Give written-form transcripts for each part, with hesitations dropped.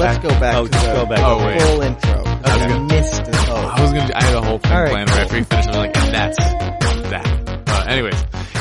let's go back to the full intro. I missed it. I had a whole thing planned right after we finished. I was like, and that's that. Anyways,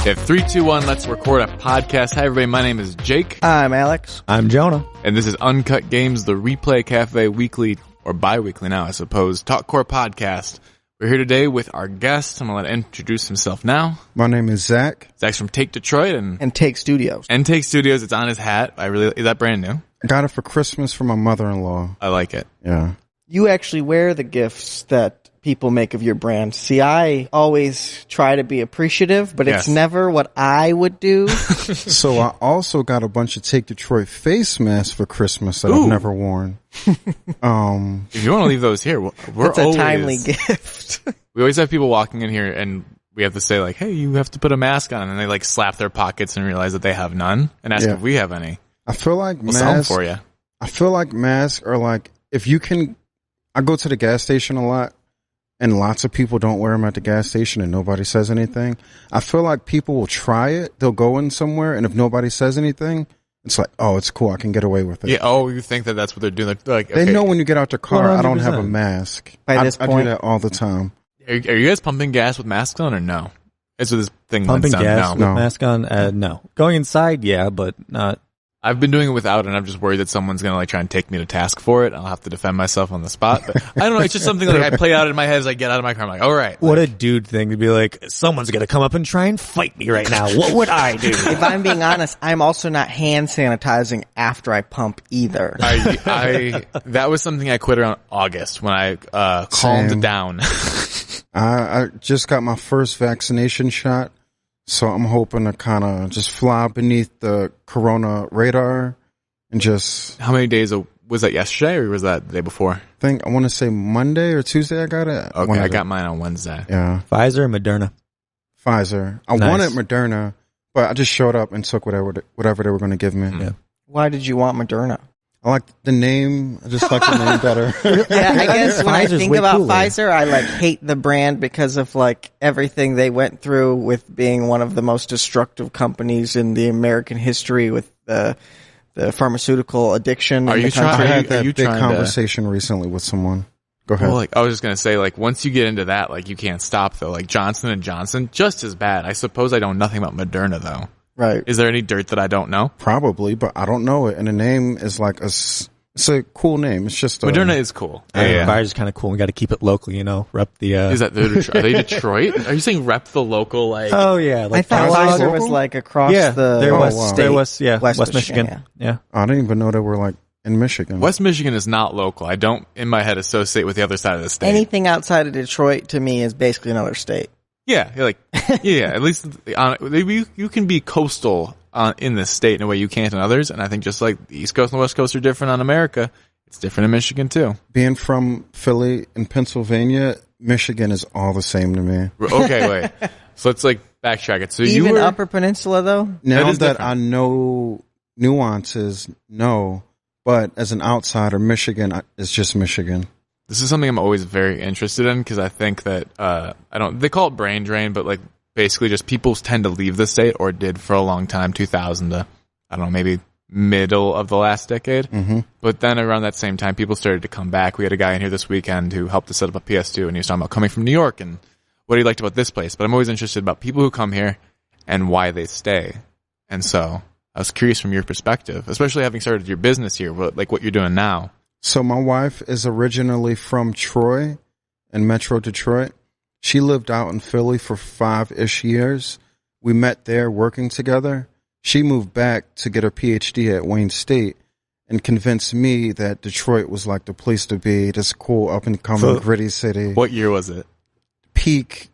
yeah, 3, 2, 1, let's record a podcast. Hi, everybody. My name is Jake. I'm Alex. I'm Jonah. And this is Uncut Games, the Replay Cafe weekly, or bi-weekly now, I suppose, talkcore podcast. We're here today with our guest. I'm going to let him introduce himself now. My name is Zach. Zach's from Take Detroit and Take Studios. It's on his hat. Is that brand new? I got it for Christmas from my mother-in-law. I like it. Yeah. You actually wear the gifts that people make of your brand. See, I always try to be appreciative, but it's never what I would do. So I also got a bunch of Take Detroit face masks for Christmas that I've never worn. If you want to leave those here, it's a timely gift. We always have people walking in here and we have to say like, hey, you have to put a mask on. And they like slap their pockets and realize that they have none and ask if we have any. I feel like we'll sell them for you. I feel like masks are like, if you can, I go to the gas station a lot. And lots of people don't wear them at the gas station and nobody says anything. I feel like people will try it. They'll go in somewhere and if nobody says anything, it's like, oh, it's cool. I can get away with it. Yeah. Oh, you think that that's what they're doing? They're like, okay. They know when you get out the car, 100%. I don't have a mask. By this point, I do that all the time. Are you guys pumping gas with masks on or no? That's what this thing pumping went down. gas with mask on? No. Going inside, yeah, but not. I've been doing it without, and I'm just worried that someone's going to like try and take me to task for it. I'll have to defend myself on the spot. But I don't know. It's just something like I play out in my head as I get out of my car. I'm like, all right. What a dude thing to be like, someone's going to come up and try and fight me right now. What would I do? If I'm being honest, I'm also not hand sanitizing after I pump either. That was something I quit around August when I calmed down. I just got my first vaccination shot. So I'm hoping to kind of just fly beneath the corona radar and just... How many days was that yesterday or was that the day before? I want to say Monday or Tuesday I got it. Okay, I got mine on Wednesday. Yeah. Pfizer or Moderna? Pfizer. I wanted Moderna, but I just showed up and took whatever they were going to give me. Yeah. Why did you want Moderna? I like the name. I just like the name better. Yeah, I guess when I think about cooler. Pfizer, I like hate the brand because of like everything they went through with being one of the most destructive companies in the American history with the pharmaceutical addiction in the country. I had that big conversation recently with someone. Go ahead. Well, I was just going to say, like, once you get into that, like, you can't stop, though. Like, Johnson & Johnson, just as bad. I suppose I know nothing about Moderna, though. Right. Is there any dirt that I don't know? Probably, but I don't know it. And the name is like it's a cool name. It's just Moderna is cool. Yeah. Pfizer's kind of cool. We got to keep it local, rep the. Is that are they Detroit? Are you saying rep the local like? Oh yeah, like I thought Pfizer was like across there was West Michigan. Yeah. I didn't even know they were like in Michigan. West Michigan is not local. I don't in my head associate with the other side of the state. Anything outside of Detroit to me is basically another state. Yeah, you're like at least you can be coastal in this state in a way you can't in others, and I think just like the East Coast and the West Coast are different on America, it's different in Michigan too. Being from Philly and Pennsylvania, Michigan is all the same to me. Okay, wait. So let's like backtrack it. So even you were Upper Peninsula though? Now that I know nuances, no, but as an outsider, Michigan is just Michigan. This is something I'm always very interested in because I think that they call it brain drain, but like basically just people tend to leave the state or did for a long time, 2000 to, I don't know, maybe middle of the last decade. Mm-hmm. But then around that same time, people started to come back. We had a guy in here this weekend who helped us set up a PS2 and he was talking about coming from New York and what he liked about this place. But I'm always interested about people who come here and why they stay. And so I was curious from your perspective, especially having started your business here, what you're doing now. So my wife is originally from Troy in Metro Detroit. She lived out in Philly for 5-ish years. We met there working together. She moved back to get her PhD at Wayne State and convinced me that Detroit was like the place to be, this cool up-and-coming gritty city. What year was it? Peak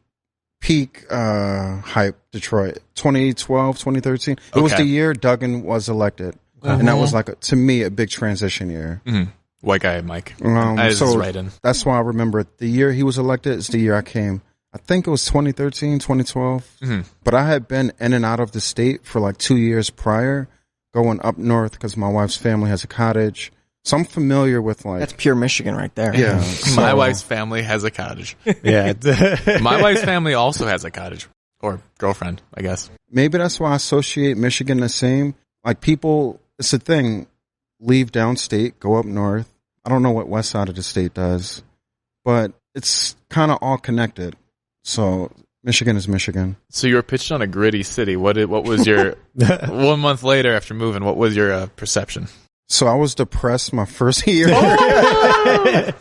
hype Detroit. 2012, 2013. It was the year Duggan was elected. And that was like, to me, a big transition year. Mm-hmm. White guy, Mike. Right in. That's why I remember it. The year he was elected is the year I came. I think it was 2013, 2012. Mm-hmm. But I had been in and out of the state for like 2 years prior, going up north because my wife's family has a cottage. So I'm familiar with like... That's pure Michigan right there. Yeah. My wife's family has a cottage. Yeah. My wife's family also has a cottage. Or girlfriend, I guess. Maybe that's why I associate Michigan the same. Like people, it's a thing. leave downstate, go up north. I don't know what west side of the state does, but it's kind of all connected. So Michigan is Michigan. So you were pitched on a gritty city. What was your 1 month later after moving? What was your perception? So I was depressed my first year. It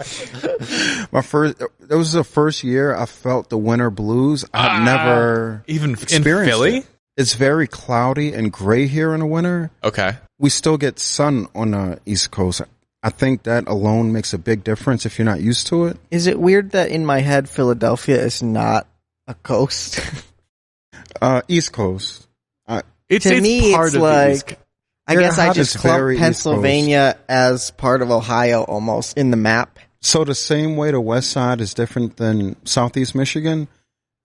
was the first year I felt the winter blues. I've never even experienced in Philly. It's very cloudy and gray here in the winter. Okay. We still get sun on the East Coast. I think that alone makes a big difference if you're not used to it. Is it weird that in my head Philadelphia is not a coast? East Coast. It's me, part it's of like, the East I guess I just clump very Pennsylvania as part of Ohio almost in the map. So the same way the west side is different than southeast Michigan,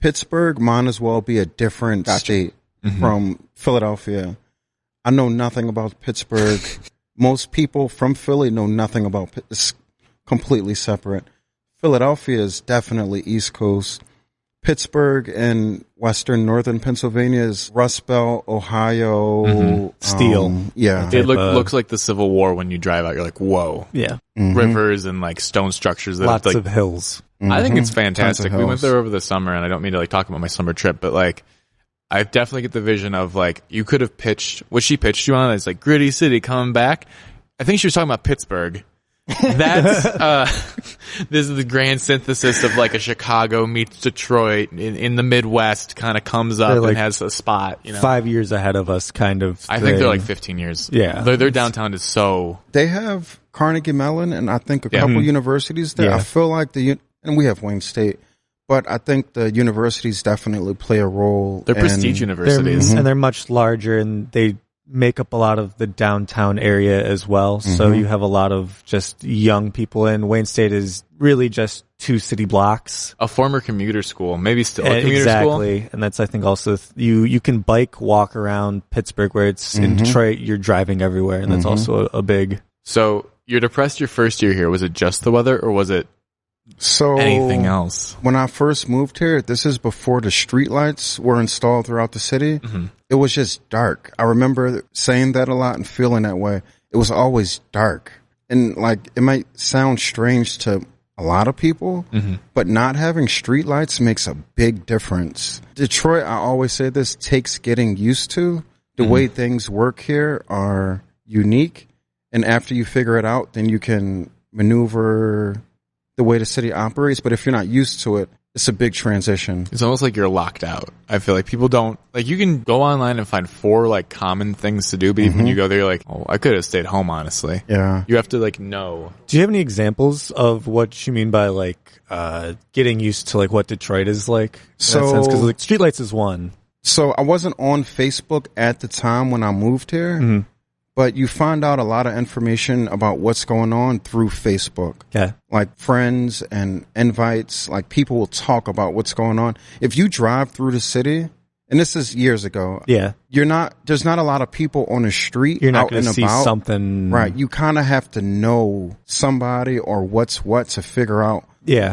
Pittsburgh might as well be a different state from Philadelphia. I know nothing about Pittsburgh. Most people from Philly know nothing about it. It's completely separate. Philadelphia is definitely East Coast. Pittsburgh and western northern Pennsylvania is Rust Belt, Ohio. Steel. Yeah. It looks like the Civil War when you drive out. You're like, whoa. Yeah. Rivers and like stone structures. That Lots like, of hills. I think it's fantastic. Tons of We went hills. there over the summer, and I don't mean to like talk about my summer trip, but like I definitely get the vision of like you could have pitched what she pitched you on as like gritty city coming back. I think she was talking about Pittsburgh. That's this is the grand synthesis of like a Chicago meets Detroit in the Midwest kind of comes up They're like and has a spot, you know. 5 years ahead of us, kind of. I think they're like 15 years. Yeah. Their downtown is so They have Carnegie Mellon and I think a couple universities there. Yeah. I feel like and we have Wayne State, but I think the universities definitely play a role. they're prestige universities. and they're much larger, and they make up a lot of the downtown area as well. So you have a lot of just young people in. Wayne State is really just 2 city blocks. A former commuter school, maybe still a commuter school. Exactly. And that's, I think, also you can bike, walk around Pittsburgh, where it's in Detroit, you're driving everywhere. And that's also a big. So you're depressed your first year here. Was it just the weather, or was it anything else? When I first moved here, this is before the streetlights were installed throughout the city. It was just dark. I remember saying that a lot and feeling that way. It was always dark. And like, it might sound strange to a lot of people, but not having streetlights makes a big difference. Detroit, I always say this, takes getting used to. The way things work here are unique. And after you figure it out, then you can maneuver the way the city operates. But if you're not used to it, it's a big transition. It's almost like you're locked out. I feel like people don't like. You can go online and find 4 like common things to do, but even when you go there, you're like, oh, I could have stayed home. Honestly, Yeah. you have to like know. Do you have any examples of what you mean by like getting used to like what Detroit is like? Because like streetlights is one. So I wasn't on Facebook at the time when I moved here, but you find out a lot of information about what's going on through Facebook. Okay. Like friends and invites, like people will talk about what's going on. If you drive through the city, and this is years ago, there's not a lot of people on the street. You're not out going to and see about. something. Right. You kind of have to know somebody or what's what to figure out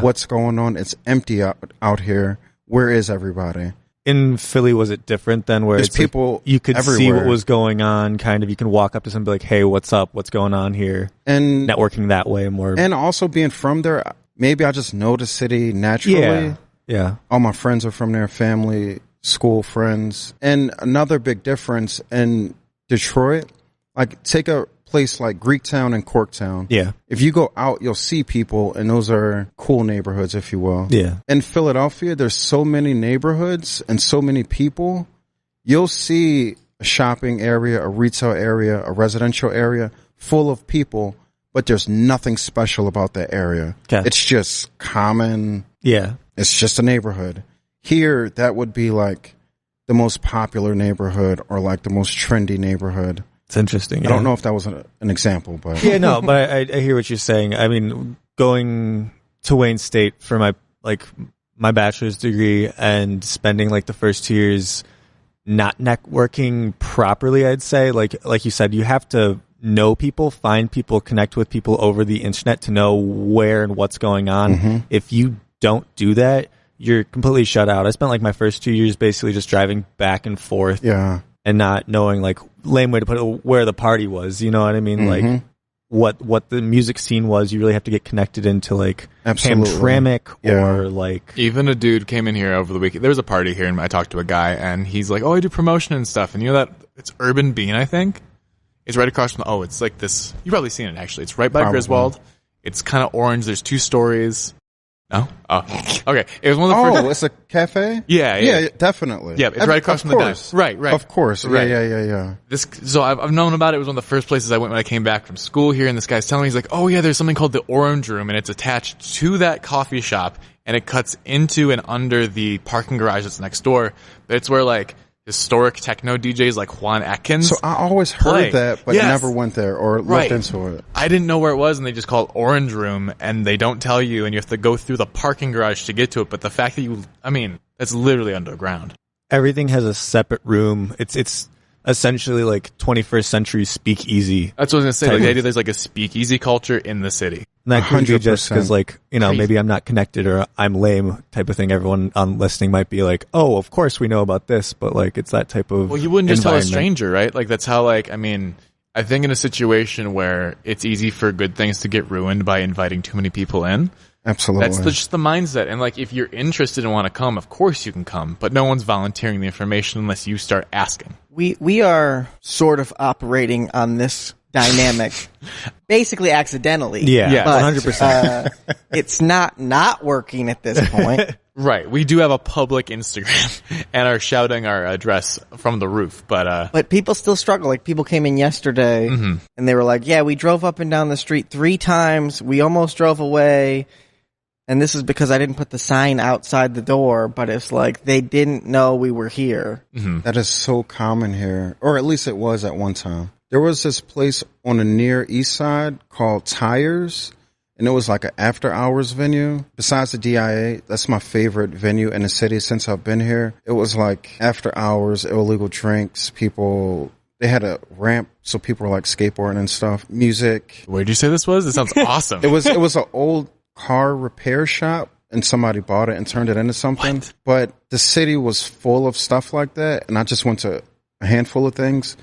what's going on. It's empty out here. Where is everybody? In Philly, was it different than where There's it's people like you could see everywhere. what was going on? Kind of, you can walk up to somebody like, "Hey, what's up? What's going on here?" And networking that way more. And also being from there, maybe I just know the city naturally. Yeah. All my friends are from there, family, school friends. And another big difference in Detroit, like take a place like Greektown and Corktown. Yeah. If you go out, you'll see people, and those are cool neighborhoods, if you will. Yeah. In Philadelphia, there's so many neighborhoods and so many people. You'll see a shopping area, a retail area, a residential area full of people, but there's nothing special about that area. Okay. It's just common. Yeah. It's just a neighborhood. Here, that would be like the most popular neighborhood or like the most trendy neighborhood. It's interesting. I don't know if that was an example, but Yeah, no, but I hear what you're saying. I mean, going to Wayne State for my bachelor's degree and spending like the first 2 years not networking properly, I'd say, like you said, you have to know people, find people, connect with people over the internet to know where and what's going on. If you don't do that, you're completely shut out. I spent like my first 2 years basically just driving back and forth. Yeah. And not knowing like lame way to put it, where the party was. You know what I mean? Like what the music scene was. You really have to get connected into like Hamtramck or like. Even a dude came in here over the weekend. There was a party here, and I talked to a guy, and he's like, "Oh, I do promotion and stuff." And you know that it's Urban Bean, I think. It's right across from. It's like this. You've probably seen it actually. It's right by Griswold. It's kind of orange. There's 2 stories. No? Oh, okay. It was one of the first. Oh, it's a cafe? Yeah, definitely. Yeah, it's right across from the diner. Right. Of course. Right. Yeah. So I've known about it. It was one of the first places I went when I came back from school here, and this guy's telling me, he's like, "Oh yeah, there's something called the Orange Room, and it's attached to that coffee shop, and it cuts into and under the parking garage that's next door. But it's where like historic techno DJs like Juan Atkins. So I always heard that, but never went there or looked into it. I didn't know where it was, and they just call it Orange Room, and they don't tell you, and you have to go through the parking garage to get to it. But the fact that it's literally underground. Everything has a separate room. It's essentially like 21st century speakeasy. That's what I was going to say. Like the idea there's like a speakeasy culture in the city. And that could be just because, like, you know, maybe I'm not connected or I'm lame type of thing. Everyone on listening might be like, oh, of course we know about this, but like it's that type of. Well, you wouldn't just tell a stranger, right? Like that's how, like, I think in a situation where it's easy for good things to get ruined by inviting too many people in. Absolutely. That's just the mindset. And like, if you're interested and want to come, of course you can come, but no one's volunteering the information unless you start asking. We are sort of operating on this dynamic basically accidentally. Yeah, but, 100%. It's not working at this point. Right. We do have a public Instagram and are shouting our address from the roof, but people still struggle. Like people came in yesterday and they were like, "Yeah, we drove up and down the street 3 times. We almost drove away." And this is because I didn't put the sign outside the door, but it's like they didn't know we were here. That is so common here, or at least it was at one time. There was this place on the near east side called Tires, and it was like an after-hours venue. Besides the DIA, that's my favorite venue in the city since I've been here. It was like after-hours, illegal drinks, people. They had a ramp, so people were like skateboarding and stuff. Music. Where'd you say this was? It sounds awesome. It was an old car repair shop, and somebody bought it and turned it into something. What? But the city was full of stuff like that, and I just went to a handful of things.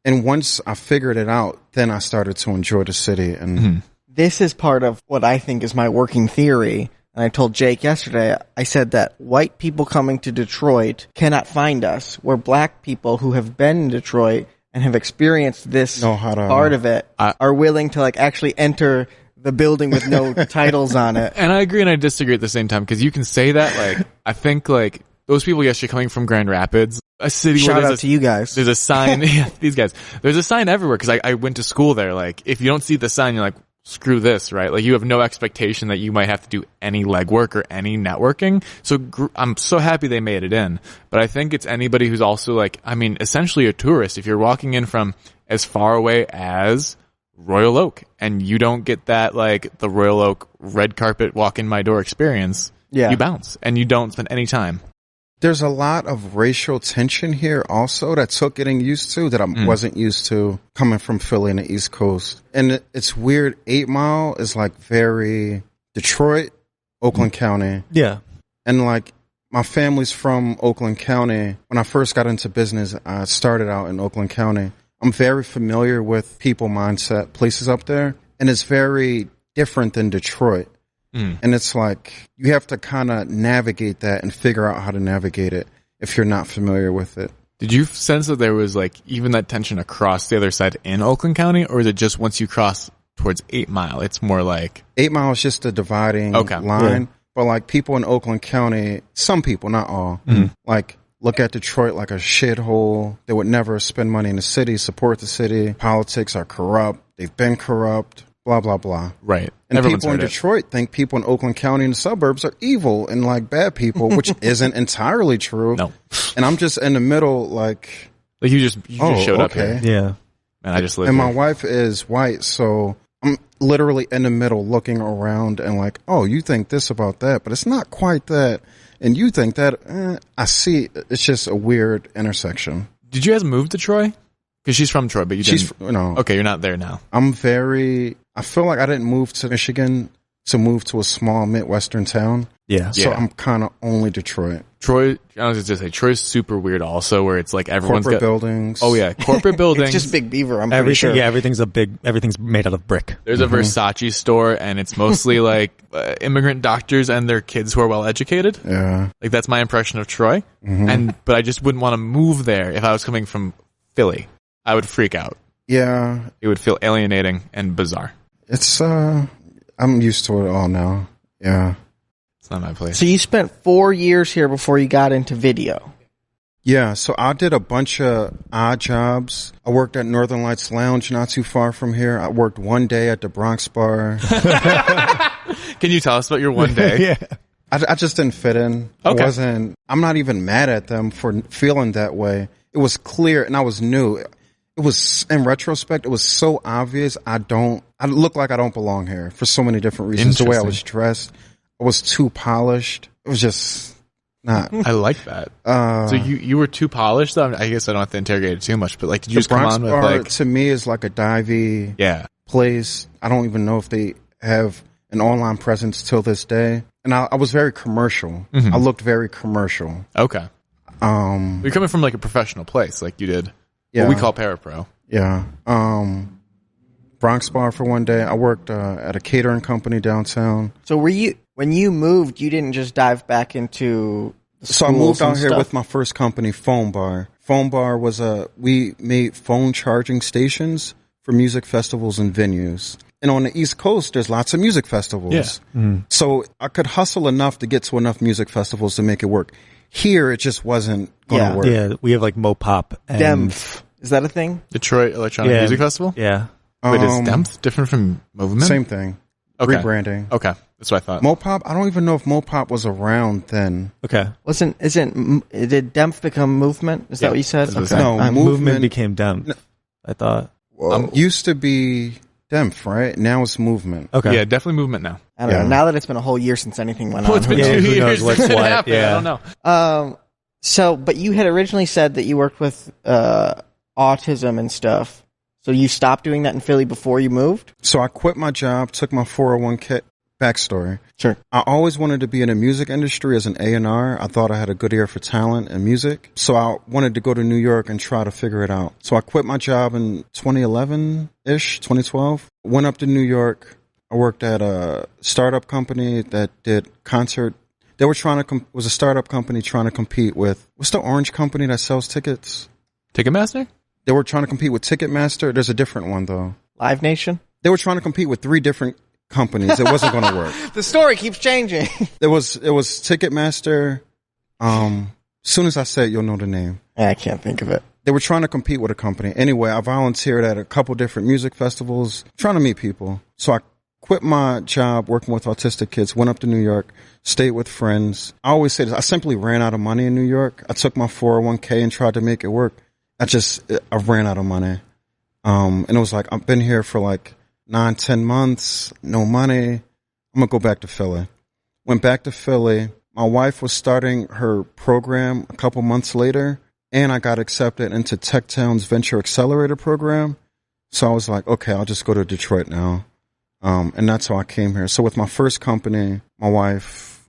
And once I figured it out, then I started to enjoy the city. And this is part of what I think is my working theory. And I told Jake yesterday, I said that white people coming to Detroit cannot find us, where black people who have been in Detroit and have experienced this part of it are willing to like actually enter the building with no titles on it. And I agree and I disagree at the same time, because you can say that, like, I think, like, those people yesterday coming from Grand Rapids, a city Shout where out to you guys. There's a sign, these guys, there's a sign everywhere, because I went to school there. Like, if you don't see the sign, you're like, screw this, right? Like, you have no expectation that you might have to do any legwork or any networking. So I'm so happy they made it in. But I think it's anybody who's also, like, essentially a tourist. If you're walking in from as far away as Royal Oak and you don't get that, like, the Royal Oak red carpet walk in my door experience, you bounce and you don't spend any time. There's a lot of racial tension here also that took getting used to that I wasn't used to coming from Philly and the East Coast. And it's weird. 8 Mile is like very Detroit, Oakland County. Yeah. And like my family's from Oakland County. When I first got into business, I started out in Oakland County. I'm very familiar with people mindset places up there, and it's very different than Detroit. And it's like you have to kind of navigate that and figure out how to navigate it if you're not familiar with it. Did you sense that there was like even that tension across the other side in Oakland County, or is it just once you cross towards 8 Mile, it's more like 8 Mile is just a dividing line? Yeah. But like people in Oakland County, some people, not all, like look at Detroit like a shithole. They would never spend money in the city, support the city. Politics are corrupt. They've been corrupt. Blah, blah, blah. Right. And Everyone's people in Detroit think people in Oakland County and the suburbs are evil and like bad people, which isn't entirely true. No. And I'm just in the middle, like you just showed up here. Yeah. And I just live And here. my wife is white, so I'm literally in the middle looking around and like, oh, you think this about that, but it's not quite that. And you think that, I see, it's just a weird intersection. Did you guys move to Troy? Because she's from Troy, but you didn't. No. Okay, you're not there now. I feel like I didn't move to Michigan to move to a small Midwestern town. Yeah. So I'm kind of only Detroit. Troy, I was just say Troy's super weird also, where it's like everyone's Corporate got buildings. Oh yeah, corporate buildings. It's just Big Beaver. I'm pretty sure. Yeah, everything's made out of brick. There's a Versace store, and it's mostly like immigrant doctors and their kids who are well educated. Yeah. Like that's my impression of Troy. But I just wouldn't want to move there if I was coming from Philly. I would freak out. Yeah. It would feel alienating and bizarre. It's I'm used to it all now. Yeah. It's not my place. So you spent 4 years here before you got into video. Yeah, so I did a bunch of odd jobs. I worked at Northern Lights Lounge not too far from here. I worked one day at the Bronx Bar. Can you tell us about your one day? Yeah. I just didn't fit in. Okay. I'm not even mad at them for feeling that way. It was clear and I was new. It was, in retrospect, it was so obvious. I look like I don't belong here for so many different reasons. The way I was dressed, I was too polished. It was just not. I like that. So you were too polished though? I guess I don't have to interrogate it too much, but like, did you just come Bronx on with Bar, like, to me, is like a divey place. I don't even know if they have an online presence till this day. And I was very commercial. I looked very commercial. Okay. You're coming from like a professional place, like you did. Yeah. What we call Parapro. Yeah. Bronx Bar for one day. I worked at a catering company downtown. So when you moved, you didn't just dive back into the So I moved out here stuff? with my first company, Phone Bar. Phone Bar was we made phone charging stations for music festivals and venues. And on the East Coast, there's lots of music festivals. Yeah. So I could hustle enough to get to enough music festivals to make it work. Here, it just wasn't going to work. Yeah, we have like Mopop and DEMF. Is that a thing? Detroit Electronic Music Festival? Yeah. Wait, is DEMF different from Movement? Same thing. Okay. Rebranding. Okay. That's what I thought. Mopop, I don't even know if Mopop was around then. Okay. Did DEMF become Movement? Is that what you said? That's what I said. No, Movement became DEMF, I thought. Used to be Demph, right? Now it's Movement. Okay. Yeah, definitely Movement now. I don't know. Now that it's been a whole year since anything went on. Well, it's been 2 who years knows what's since it what, happened. yeah. I don't know. So, but you had originally said that you worked with autism and stuff. So you stopped doing that in Philly before you moved? So I quit my job, took my 401k. Backstory. Sure. I always wanted to be in the music industry as an A&R. I thought I had a good ear for talent and music. So I wanted to go to New York and try to figure it out. So I quit my job in 2011-ish, 2012. Went up to New York. I worked at a startup company that did concert. They were trying to, was a startup company trying to compete with, what's the orange company that sells tickets? Ticketmaster? They were trying to compete with Ticketmaster. There's a different one though. Live Nation? They were trying to compete with 3 different companies. It wasn't going to work. The story keeps changing. It was Ticketmaster. Soon as I say it, you'll know the name. I can't think of it. They were trying to compete with a company. Anyway, I volunteered at a couple different music festivals, trying to meet people. So I quit my job working with autistic kids, went up to New York, stayed with friends. I always say this, I simply ran out of money in New York. I took my 401k and tried to make it work. I ran out of money. And it was like, I've been here for like 9-10 months, no money. I'm going to go back to Philly. Went back to Philly. My wife was starting her program a couple months later, and I got accepted into TechTown's Venture Accelerator program. So I was like, okay, I'll just go to Detroit now. And that's how I came here. So with my first company, my wife,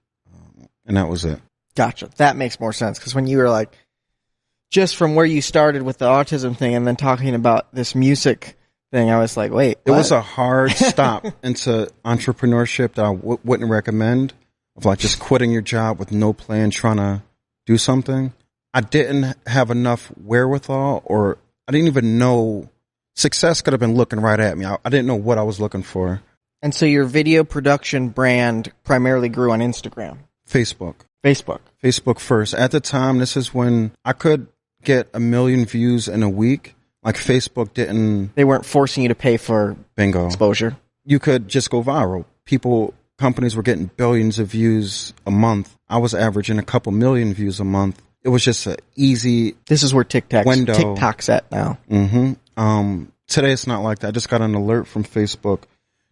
and that was it. Gotcha. That makes more sense. Because when you were like, just from where you started with the autism thing and then talking about this music thing, I was like, wait, what? It was a hard stop into entrepreneurship that I wouldn't recommend, of like just quitting your job with no plan, trying to do something. I didn't have enough wherewithal, or I didn't even know success could have been looking right at me. I didn't know what I was looking for. And so your video production brand primarily grew on Instagram. Facebook first. At the time, this is when I could get 1 million views in a week. Like Facebook didn't. They weren't forcing you to pay for bingo exposure. You could just go viral. Companies were getting billions of views a month. I was averaging a couple million views a month. It was just an easy. This is where window. TikTok's at now. Mm-hmm. Today it's not like that. I just got an alert from Facebook.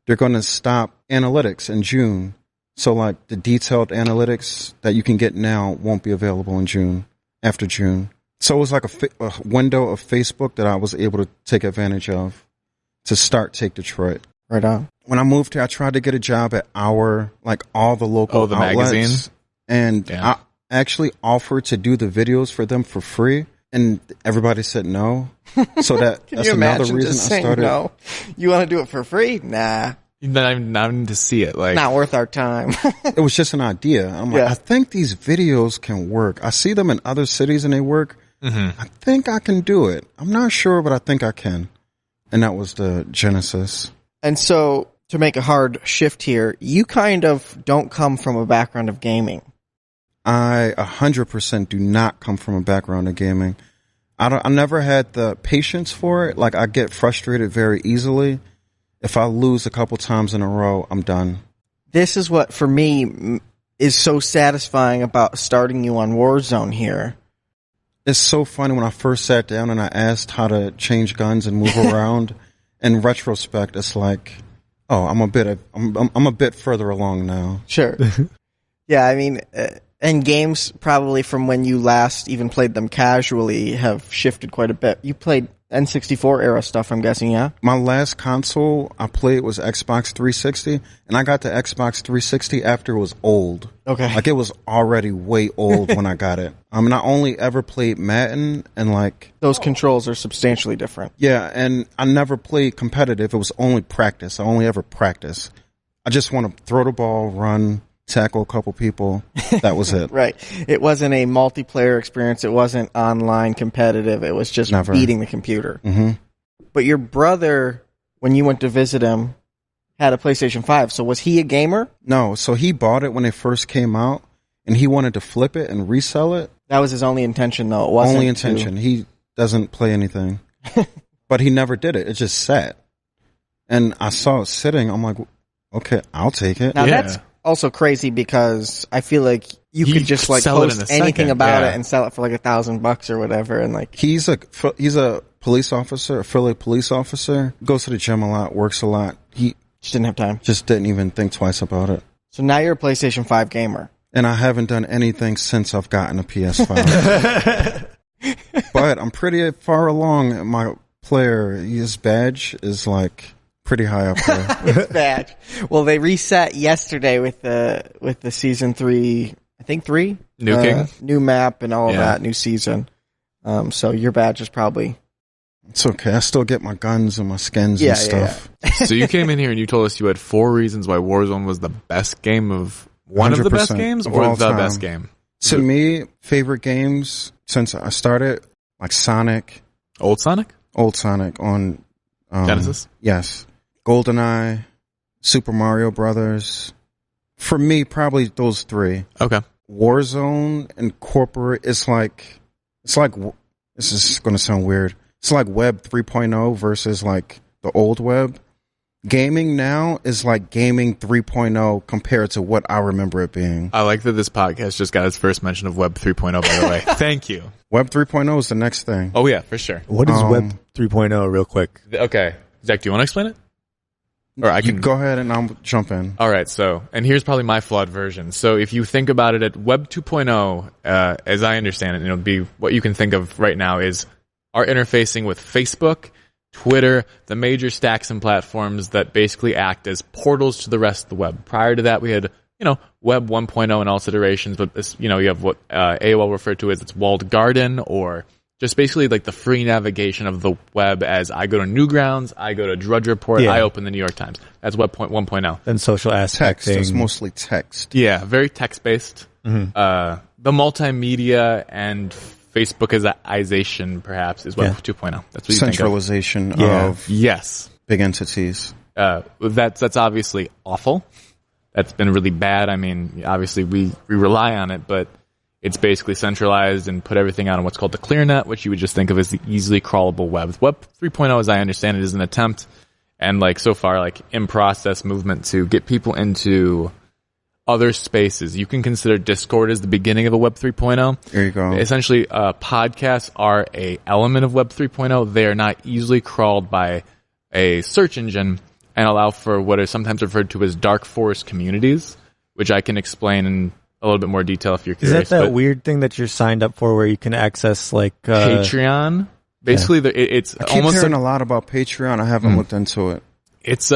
They're going to stop analytics in June. So like the detailed analytics that you can get now won't be available in June, after June. So it was like a window of Facebook that I was able to take advantage of to start Take Detroit. Right on. When I moved here, I tried to get a job at all the local outlets. magazine? And actually offered to do the videos for them for free, and everybody said no. So that's another reason just I started. No. You want to do it for free? Nah. Then I need to see it. Like, Not worth our time. It was just an idea. I'm like, Yeah. I think these videos can work. I see them in other cities and they work. Mm-hmm. I think I can do it. I'm not sure, but I think I can. And that was the genesis. And so, to make a hard shift here, you kind of don't come from a background of gaming. I 100% do not come from a background of gaming. I never had the patience for it. Like, I get frustrated very easily. If I lose a couple times in a row, I'm done. This is what, for me, is so satisfying about starting you on Warzone here. It's so funny when I first sat down and I asked how to change guns and move around. In retrospect, it's like, oh, I'm a bit further along now. Sure. Yeah, I mean, and games probably from when you last even played them casually have shifted quite a bit. You played N64 era stuff, I'm guessing, yeah? My last console I played was Xbox 360, and I got to Xbox 360 after it was old. Okay. Like, it was already way old when I got it. I mean, I only ever played Madden, and like... Those controls are substantially different. Yeah, and I never played competitive. It was only practice. I only ever practice. I just want to throw the ball, run, tackle a couple people. That was it. Right. It wasn't a multiplayer experience. It wasn't online competitive. It was just Never. beating the computer. Mm-hmm. But your brother, when you went to visit him, had a PlayStation 5. So was he a gamer? No, so he bought it when it first came out, and he wanted to flip it and resell it. That was his only intention, though. It wasn't Only intention. He doesn't play anything. But he never did it. It just sat. And I saw it sitting. I'm like, okay, I'll take it. Now, Yeah. that's also crazy because I feel like you You could just like sell it in post a anything second, about yeah. it and sell it for like $1,000 or whatever. And like, He's a police officer, a Philly police officer. Goes to the gym a lot, works a lot. He just didn't have time. just didn't even think twice about it. So now you're a PlayStation 5 gamer. And I haven't done anything since I've gotten a PS5. But I'm pretty far along. My player, his badge is like pretty high up there. Badge. Well, they reset yesterday with the season 3, I think 3? New King? New map and all of Yeah. that, new season. So your badge is probably... It's okay. I still get my guns and my skins Yeah, and stuff. So you came in here and you told us you had 4 reasons why Warzone was the best game of one of the best 100% games of or all the time. best game. To me, favorite games since I started, like Sonic, Old Sonic? old Sonic on Genesis? Yes. GoldenEye, Super Mario Brothers. For me, probably those 3. Okay. Warzone and corporate, it's like, this is going to sound weird. It's like Web 3.0 versus like the old web. Gaming now is like gaming 3.0 compared to what I remember it being. I like that this podcast just got its first mention of Web 3.0, by the way. Thank you. Web 3.0 is the next thing. Oh, yeah, for sure. What is Web 3.0 real quick? Okay. Zach, do you want to explain it? Or I You can go ahead and I'll jump in. All right, so, and here's probably my flawed version. So if you think about it at Web 2.0, as I understand it, it'll be what you can think of right now is our interfacing with Facebook, Twitter, the major stacks and platforms that basically act as portals to the rest of the web. Prior to that, we had, Web 1.0 and all its iterations, but this, you have what AOL referred to as its walled garden, or just basically like the free navigation of the web as I go to Newgrounds, I go to Drudge Report, Yeah. I open the New York Times. That's Web 1.0. And social aspect Text. It's thing. mostly text. Yeah, very text-based. Mm-hmm. The multimedia and Facebookization, perhaps, is Web 2.0. That's what you think of. Centralization Yeah. of Yes. big entities. That's obviously awful. That's been really bad. I mean, obviously we rely on it, but it's basically centralized and put everything out on what's called the ClearNet, which you would just think of as the easily crawlable web. Web 3.0, as I understand it, is an attempt and so far in process movement to get people into other spaces. You can consider Discord as the beginning of a Web 3.0. There you go. Essentially, podcasts are a element of Web 3.0. They are not easily crawled by a search engine and allow for what is sometimes referred to as dark forest communities, which I can explain in a little bit more detail if you're Is curious. that but weird thing that you're signed up for where you can access Patreon? Basically, it's I keep almost hearing a lot about Patreon. I haven't looked into it. it's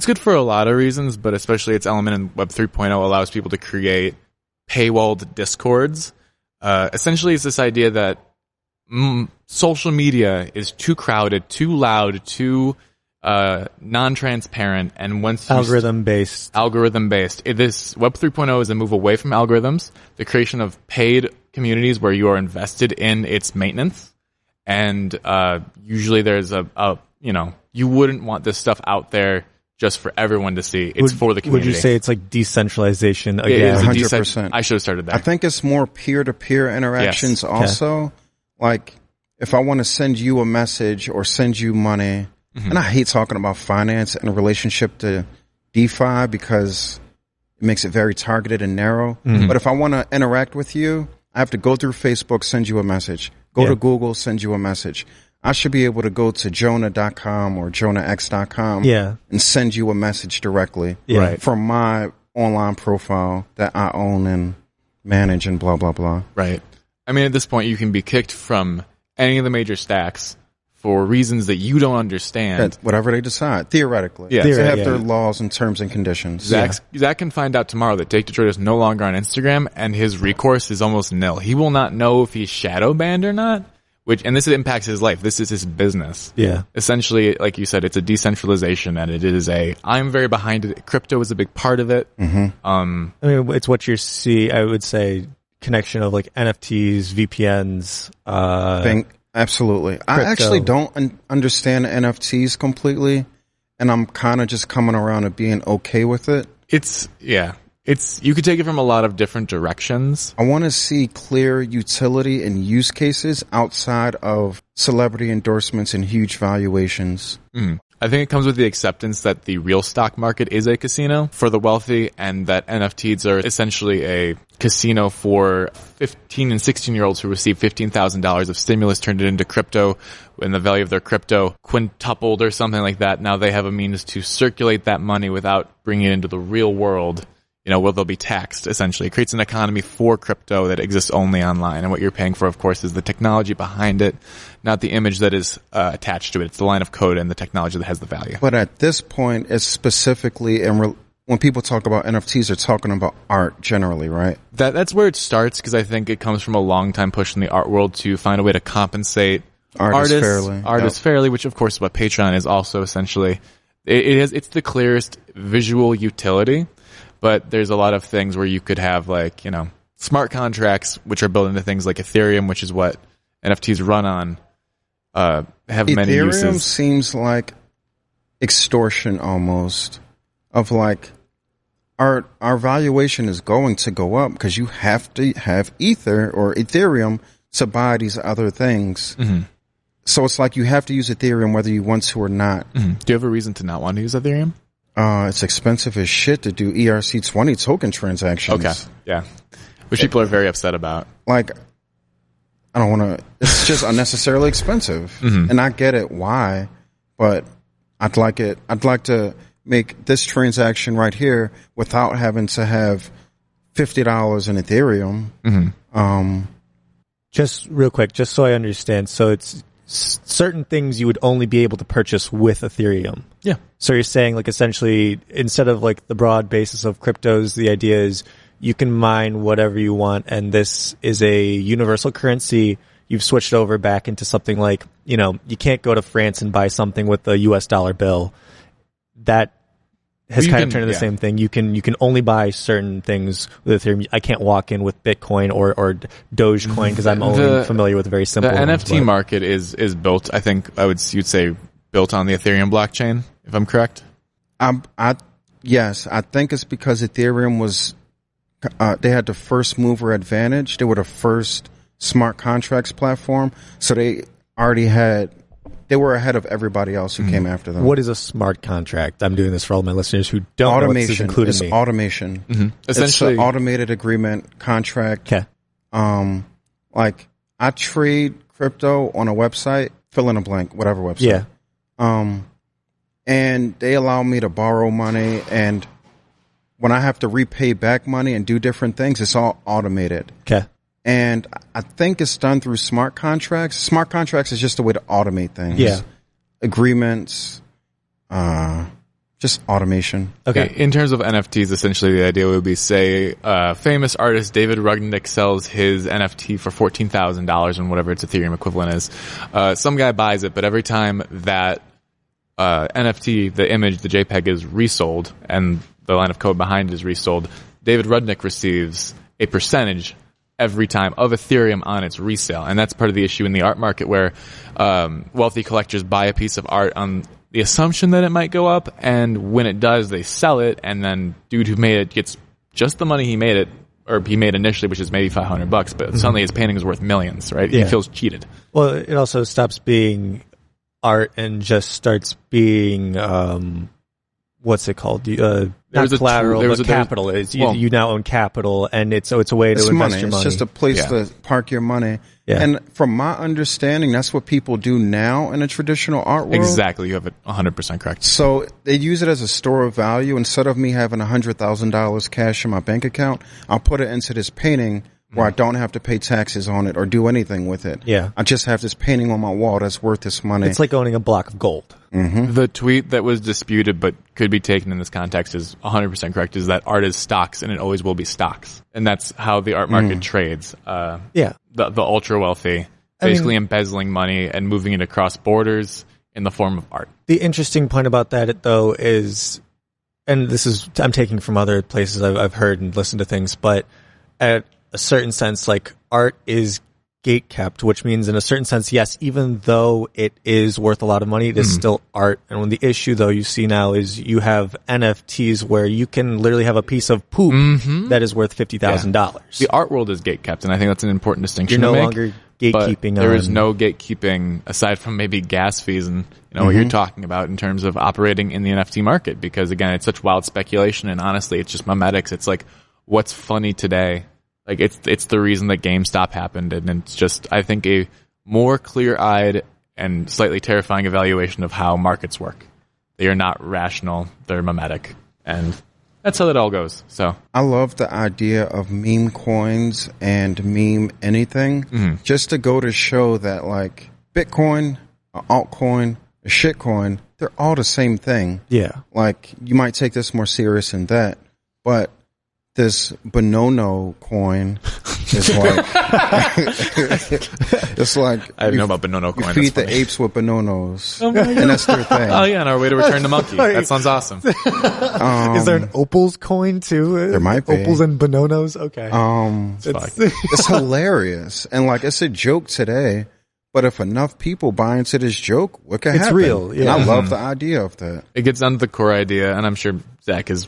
good for a lot of reasons, but especially its element in Web 3.0 allows people to create paywalled discords. Essentially, it's this idea that social media is too crowded, too loud, too non-transparent, and once algorithm-based. This Web 3.0 is a move away from algorithms, the creation of paid communities where you are invested in its maintenance, and usually there's you wouldn't want this stuff out there just for everyone to see. It's for the community. Would you say it's like decentralization again? It is 100%. I should have started there. I think it's more peer-to-peer interactions also. Okay. Like, if I want to send you a message or send you money, and I hate talking about finance in relationship to DeFi because it makes it very targeted and narrow. But if I want to interact with you, I have to go through Facebook, send you a message. Go to Google, send you a message. I should be able to go to Jonah.com or JonahX.com and send you a message directly from my online profile that I own and manage and blah, blah, blah. Right. I mean, at this point, you can be kicked from any of the major stacks for reasons that you don't understand. Whatever they decide, theoretically. Yeah. They have their laws and terms and conditions. Zach can find out tomorrow that Take Detroit is no longer on Instagram, and his recourse is almost nil. He will not know if he's shadow banned or not, and this impacts his life. This is his business. Yeah. Essentially, like you said, it's a decentralization, and it is I'm very behind it. Crypto is a big part of it. I mean, it's what you see, I would say, connection of like NFTs, VPNs, absolutely. Crypto. I actually don't understand NFTs completely, and I'm kind of just coming around to being okay with it. You could take it from a lot of different directions. I want to see clear utility and use cases outside of celebrity endorsements and huge valuations. I think it comes with the acceptance that the real stock market is a casino for the wealthy, and that NFTs are essentially a casino for 15 and 16-year-olds who receive $15,000 of stimulus, turned it into crypto, and the value of their crypto quintupled or something like that. Now they have a means to circulate that money without bringing it into the real world, where they'll be taxed, essentially. It creates an economy for crypto that exists only online. And what you're paying for, of course, is the technology behind it, not the image that is attached to it. It's the line of code and the technology that has the value. But at this point, it's specifically, when people talk about NFTs, they're talking about art generally, right? That's where it starts, because I think it comes from a long time push in the art world to find a way to compensate artists fairly, which, of course, is what Patreon is also, essentially. It's the clearest visual utility. But there's a lot of things where you could have smart contracts, which are built into things like Ethereum, which is what NFTs run on, have many uses. Ethereum seems like extortion almost, of like our valuation is going to go up because you have to have Ether or Ethereum to buy these other things. So it's like you have to use Ethereum whether you want to or not. Do you have a reason to not want to use Ethereum? It's expensive as shit to do ERC20 token transactions. Okay, yeah. Which people are very upset about. Like, I don't want to, it's just unnecessarily expensive. And I get it why, but I'd like to make this transaction right here without having to have $50 in Ethereum. Just real quick, just so I understand. So it's certain things you would only be able to purchase with Ethereum. Yeah. So you're saying like essentially instead of like the broad basis of cryptos, the idea is you can mine whatever you want, and this is a universal currency. You've switched over back into something like, you can't go to France and buy something with a US dollar bill. That has kind of turned into the same thing. You can only buy certain things with Ethereum. I can't walk in with Bitcoin or Dogecoin because I'm only familiar with very simple. The NFT market is built, I think you'd say built on the Ethereum blockchain, if I'm correct. Yes, I think it's because Ethereum was they had the first mover advantage. They were the first smart contracts platform, so they were ahead of everybody else who came after them. What is a smart contract? I'm doing this for all my listeners who don't know what's included me. Automation. Essentially, it's an automated agreement contract. Okay. Like I trade crypto on a website, fill in a blank, whatever website. Yeah. And they allow me to borrow money, and when I have to repay back money and do different things, it's all automated. Okay. And I think it's done through smart contracts. Smart contracts is just a way to automate things. Yeah. Agreements, Just automation. Okay. In terms of NFTs, essentially the idea would be, say, famous artist David Rudnick sells his NFT for $14,000 and whatever its Ethereum equivalent is. Some guy buys it, but every time that NFT, the image, the JPEG is resold and the line of code behind it is resold, David Rudnick receives a percentage every time of Ethereum on its resale. And that's part of the issue in the art market where wealthy collectors buy a piece of art on the assumption that it might go up, and when it does, they sell it, and then dude who made it gets just the money he made initially, which is maybe $500, but suddenly his painting is worth millions, right? Yeah. He feels cheated. Well, it also stops being art and just starts being what's it called? Not collateral, but capital. You now own capital, and it's a way to invest your money. It's just a place to park your money. Yeah. And from my understanding, that's what people do now in a traditional art world. Exactly. You have it 100% correct. So they use it as a store of value. Instead of me having $100,000 cash in my bank account, I'll put it into this painting where I don't have to pay taxes on it or do anything with it. Yeah. I just have this painting on my wall that's worth this money. It's like owning a block of gold. Mm-hmm. The tweet that was disputed but could be taken in this context is 100% correct, is that art is stocks and it always will be stocks. And that's how the art market trades. Yeah. The ultra wealthy basically embezzling money and moving it across borders in the form of art. The interesting point about that, though, is, and this is, I'm taking from other places I've heard and listened to things, but at a certain sense, like, art is gate-kept, which means in a certain sense, yes, even though it is worth a lot of money, it is still art. And when the issue, though, you see now is you have NFTs where you can literally have a piece of poop that is worth $50,000. The art world is gate-kept, and I think that's an important distinction You're no to make. longer gatekeeping. There is no gatekeeping aside from maybe gas fees and what you're talking about in terms of operating in the NFT market, because, again, it's such wild speculation, and honestly, it's just memetics. It's like, what's funny today? Like, it's the reason that GameStop happened, and it's just, I think, a more clear-eyed and slightly terrifying evaluation of how markets work. They are not rational, they're mimetic, and that's how that all goes. So I love the idea of meme coins and meme anything, just to go to show that, like, Bitcoin, an altcoin, a shitcoin, they're all the same thing. Yeah. Like, you might take this more serious than that, but this Bonono coin is like, it's like, I know about Bonono coin. You feed the apes with bononos, and that's their thing. Oh yeah, on our way to return the monkey. That sounds awesome. Is there an Opals coin too? There might be. Opals and Bononos. Okay. It's hilarious, and like, it's a joke today. But if enough people buy into this joke, what can happen? It's real. Yeah. And I love the idea of that. It gets down to the core idea, and I'm sure Zach is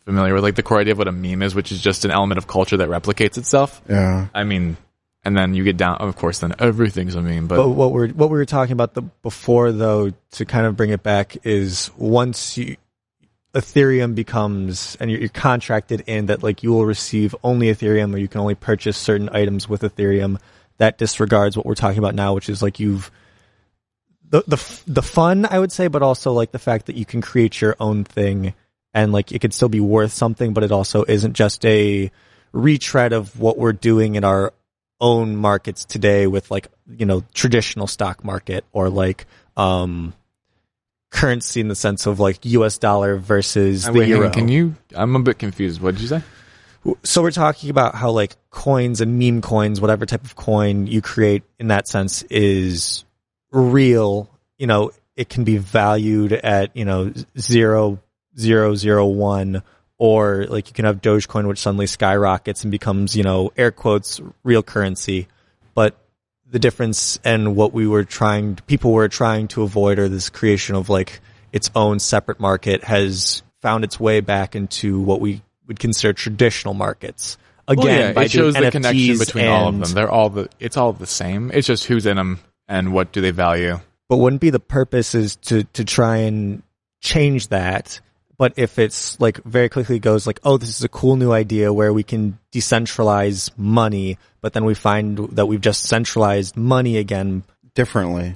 familiar with, like, the core idea of what a meme is, which is just an element of culture that replicates itself. Yeah. I mean, and then you get down, of course, then everything's a meme. But what we were talking about before, though, to kind of bring it back, is once Ethereum becomes, and you're contracted in that, like, you will receive only Ethereum, or you can only purchase certain items with Ethereum. That disregards what we're talking about now, which is like the fun, I would say, but also like the fact that you can create your own thing, and like it could still be worth something, but it also isn't just a retread of what we're doing in our own markets today with, like, traditional stock market or like currency in the sense of like US dollar versus the euro. I'm a bit confused. What did you say? So we're talking about how, like, coins and meme coins, whatever type of coin you create in that sense is real. It can be valued at, 0.001, or like you can have Dogecoin, which suddenly skyrockets and becomes, air quotes, real currency. But the difference and what people were trying to avoid, or this creation of like its own separate market, has found its way back into what we would consider traditional markets. Again, by it shows the NFTs connection between all of them. It's all the same. It's just who's in them and what do they value. But wouldn't be the purpose is to try and change that? But if it's like very quickly goes like, oh, this is a cool new idea where we can decentralize money, but then we find that we've just centralized money again differently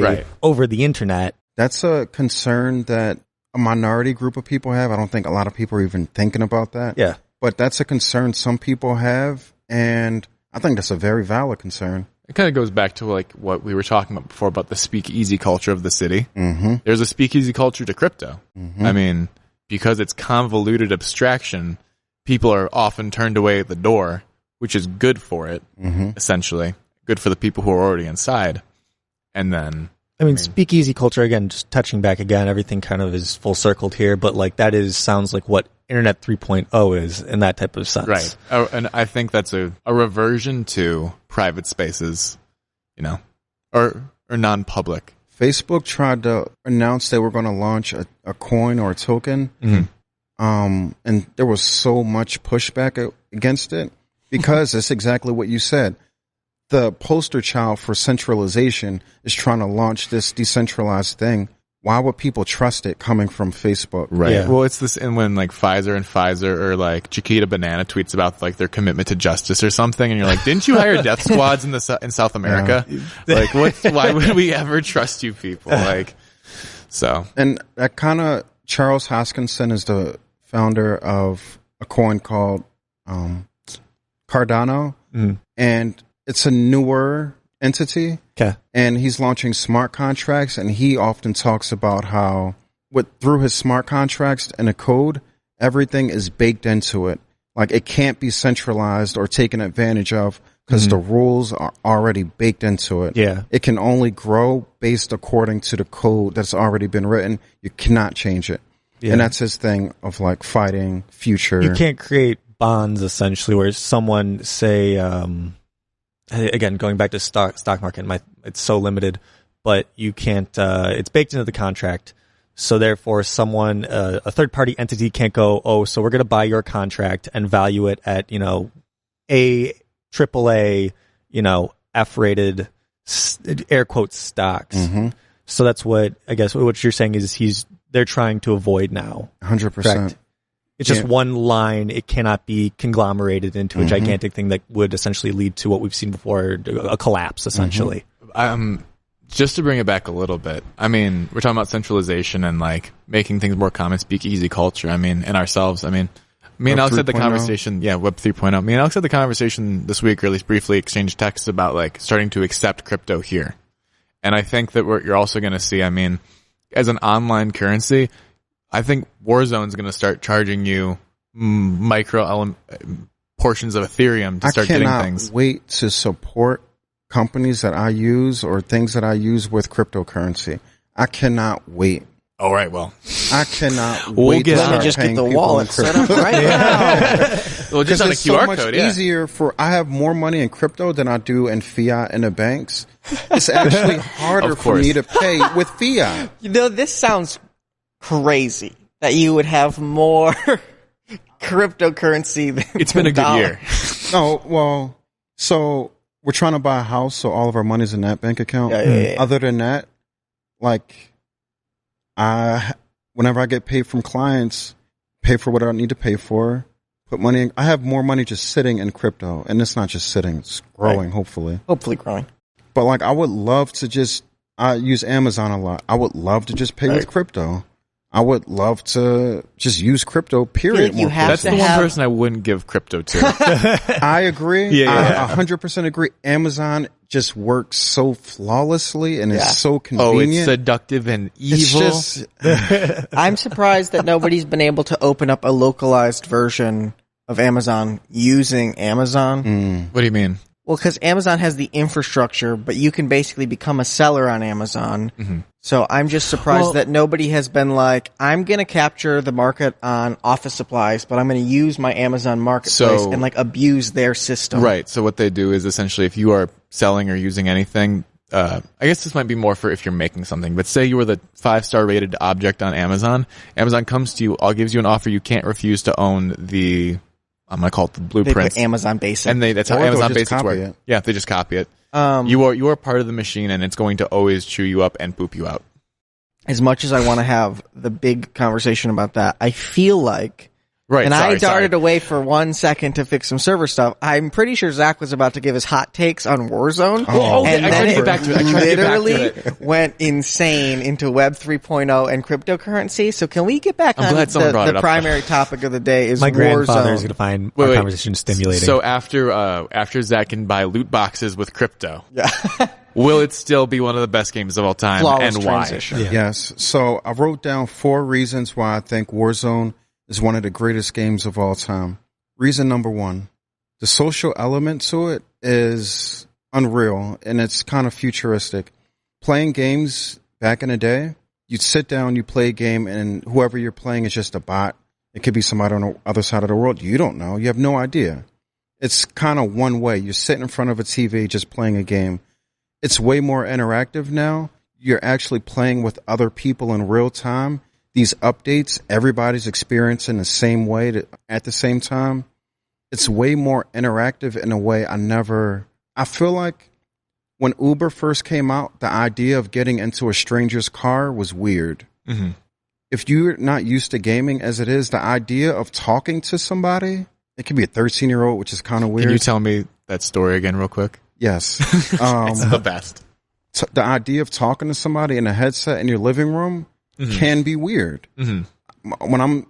right, over the internet. That's a concern that a minority group of people have. I don't think a lot of people are even thinking about that. Yeah. But that's a concern some people have, and I think that's a very valid concern. it kind of goes back to like what we were talking about before about the speakeasy culture of the city. Mm-hmm. There's a speakeasy culture to crypto. Mm-hmm. I mean, because it's convoluted abstraction, people are often turned away at the door, which is good for it, essentially. Good for the people who are already inside. And then... I mean, speakeasy culture, again, just touching back again, everything kind of is full circled here, but like that sounds like what Internet 3.0 is in that type of sense. Right. Oh, and I think that's a reversion to private spaces, or non-public. Facebook tried to announce they were going to launch a coin or a token, and there was so much pushback against it because it's exactly what you said. The poster child for centralization is trying to launch this decentralized thing. Why would people trust it coming from Facebook? Right. Yeah. Well, it's this, and when like Pfizer or like Chiquita Banana tweets about like their commitment to justice or something, and you're like, didn't you hire death squads in South America? Yeah. Like, why would we ever trust you people? Like, so. And that kind of, Charles Hoskinson is the founder of a coin called Cardano, and it's a newer entity. Okay. And he's launching smart contracts, and he often talks about how through his smart contracts and the code, everything is baked into it. Like it can't be centralized or taken advantage of because the rules are already baked into it. Yeah. It can only grow based according to the code that's already been written. You cannot change it. Yeah. And that's his thing of like fighting future. You can't create bonds essentially where someone say, again, going back to stock market, it's so limited, but you can't, it's baked into the contract. So therefore someone, a third party entity can't go, so we're going to buy your contract and value it at, a AAA, F-rated air quotes stocks. So that's what, I guess what you're saying is they're trying to avoid now. 100%. Correct? It's just one line. It cannot be conglomerated into a gigantic thing that would essentially lead to what we've seen before, a collapse, essentially. Just to bring it back a little bit, I mean, we're talking about centralization and like making things more common, speakeasy culture. I mean, and ourselves. I mean, me and Alex had the conversation. Yeah, Web 3.0. Me and Alex had the conversation this week, or at least briefly exchanged texts about like starting to accept crypto here. And I think that you're also going to see, I mean, as an online currency, I think Warzone's going to start charging you portions of Ethereum to start getting things. I cannot wait to support companies that I use or things that I use with cryptocurrency. I cannot wait. All right, well. I cannot wait to start just paying get the people wallet set up right now. Well, just on a it's QR so much code, easier I have more money in crypto than I do in fiat in the banks. It's actually harder for me to pay with fiat. This sounds crazy that you would have more cryptocurrency than it's been a good year. No, well, so we're trying to buy a house, so all of our money's in that bank account. Yeah. Other than that, like, whenever I get paid from clients, pay for what I need to pay for, put money in. I have more money just sitting in crypto, and it's not just sitting; it's growing. Hopefully growing. But like, I would love to I use Amazon a lot. I would love to just pay with crypto. I would love to just use crypto, period. That's the one person I wouldn't give crypto to. I agree. I 100% agree. Amazon just works so flawlessly and is so convenient. Oh, it's seductive and evil. I'm surprised that nobody's been able to open up a localized version of Amazon using Amazon. What do you mean? Well, because Amazon has the infrastructure, but you can basically become a seller on Amazon. So I'm just surprised that nobody has been like, I'm going to capture the market on office supplies, but I'm going to use my Amazon marketplace and like abuse their system. Right. So what they do is essentially if you are selling or using anything, I guess this might be more for if you're making something, but say you were the 5-star rated object on Amazon. Amazon comes to you, gives you an offer you can't refuse to own the... I'm going to call it the blueprints. Amazon Basic. And that's how Amazon Basics work. Yeah, they just copy it. You are part of the machine, and it's going to always chew you up and poop you out. As much as I want to have the big conversation about that, I feel like Right. And sorry, I darted sorry. away for 1 second to fix some server stuff. I'm pretty sure Zach was about to give his hot takes on Warzone. And I tried to then get back to it. I tried to get back to literally it. went insane into Web 3.0 and cryptocurrency. So can we get back I'm on glad someone brought it the up. primary topic of the day is My grandfather is Warzone. going to find Wait, our wait. conversation stimulating. So after Zach can buy loot boxes with crypto, Yeah. will it still be one of the best games of all time, Flawless and why? transition. Yeah. Yes. So I wrote down 4 reasons why I think Warzone is one of the greatest games of all time. Reason number 1, the social element to it is unreal and it's kind of futuristic. Playing games back in the day, you'd sit down, you play a game, and whoever you're playing is just a bot. It could be somebody on the other side of the world. You don't know. You have no idea. It's kind of one way. You're sitting in front of a TV just playing a game. It's way more interactive now. You're actually playing with other people in real time. These updates, everybody's experiencing the same way at the same time. It's way more interactive in a way I feel like when Uber first came out, the idea of getting into a stranger's car was weird. Mm-hmm. If you're not used to gaming as it is, the idea of talking to somebody, it could be a 13-year-old, which is kind of weird. Can you tell me that story again real quick? Yes. It's the best. The idea of talking to somebody in a headset in your living room can be weird. Mm-hmm. When I'm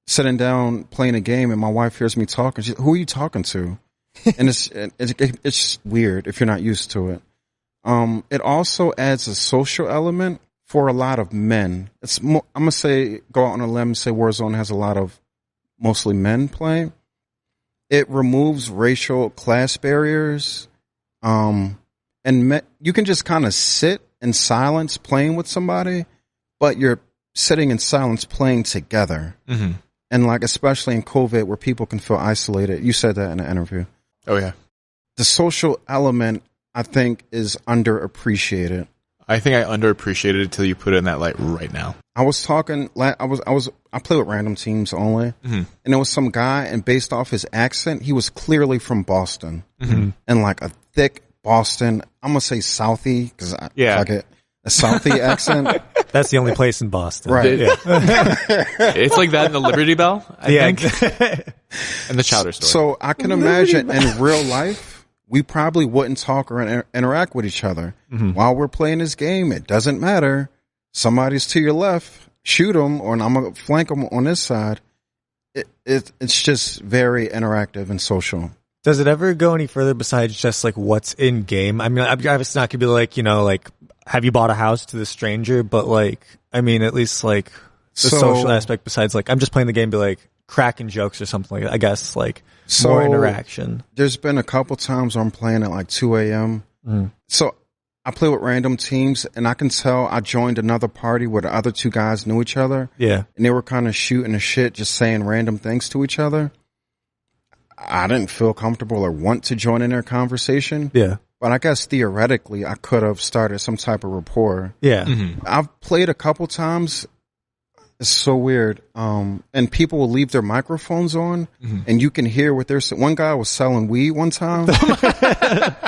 sitting down playing a game and my wife hears me talking, she's, who are you talking to? And it's weird if you're not used to it. It also adds a social element for a lot of men. It's I'm gonna say, go out on a limb and say Warzone has a lot of mostly men playing. It removes racial class barriers, and you can just kind of sit in silence playing with somebody, but you're sitting in silence playing together. Mm-hmm. And like, especially in COVID where people can feel isolated. You said that in the interview. Oh yeah. The social element, I think, is underappreciated. I think I underappreciated it until you put it in that light right now. I was talking, I play with random teams only, and there was some guy, and based off his accent, he was clearly from Boston, and like a thick Boston, I'm gonna say Southie, because I like it, a Southie accent. That's the only place in Boston. Right. Yeah. It's like that in the Liberty Bell, I think, and the Chowder store. So I can imagine in real life, we probably wouldn't talk or interact with each other while we're playing this game. It doesn't matter. Somebody's to your left, shoot them, or I'm gonna flank them on this side. It's just very interactive and social. Does it ever go any further besides just like what's in game? I mean, it's not gonna be like, like, have you bought a house to the stranger? But like, I mean, at least like the social aspect besides like, I'm just playing the game, be like cracking jokes or something like that. I guess like more interaction. There's been a couple times where I'm playing at like 2 a.m. So I play with random teams, and I can tell I joined another party where the other 2 guys knew each other. Yeah. And they were kind of shooting the shit, just saying random things to each other. I didn't feel comfortable or want to join in their conversation. Yeah. But I guess theoretically, I could have started some type of rapport. Yeah. I've played a couple times. It's so weird. And people will leave their microphones on, and you can hear what they're saying. One guy was selling weed one time,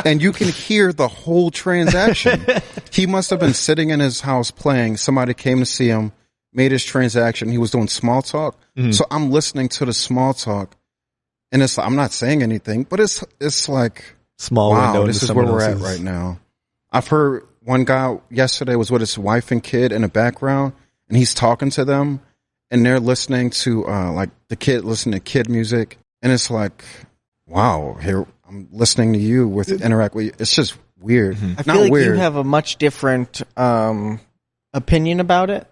and you can hear the whole transaction. He must have been sitting in his house playing. Somebody came to see him, made his transaction. He was doing small talk. So I'm listening to the small talk, and it's like, I'm not saying anything, but it's like, small wow, window. this is where we're at right now. I've heard one guy yesterday was with his wife and kid in the background, and he's talking to them, and they're listening to like the kid listening to kid music, and it's like, wow, here I'm listening to you with interact with you. It's just weird. I feel like you have a much different opinion about it.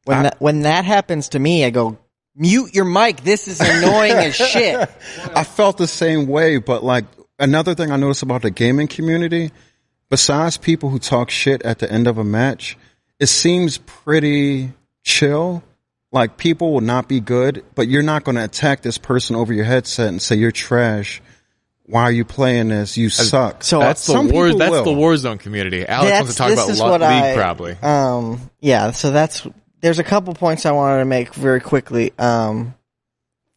When that happens to me, I go, mute your mic. This is annoying as shit. I felt the same way, but like another thing I noticed about the gaming community, besides people who talk shit at the end of a match, it seems pretty chill. Like, people will not be good, but you're not going to attack this person over your headset and say you're trash. Why are you playing this? You suck. So that's the Warzone community. Alex wants to talk about League, probably. Yeah. So there's a couple points I wanted to make very quickly.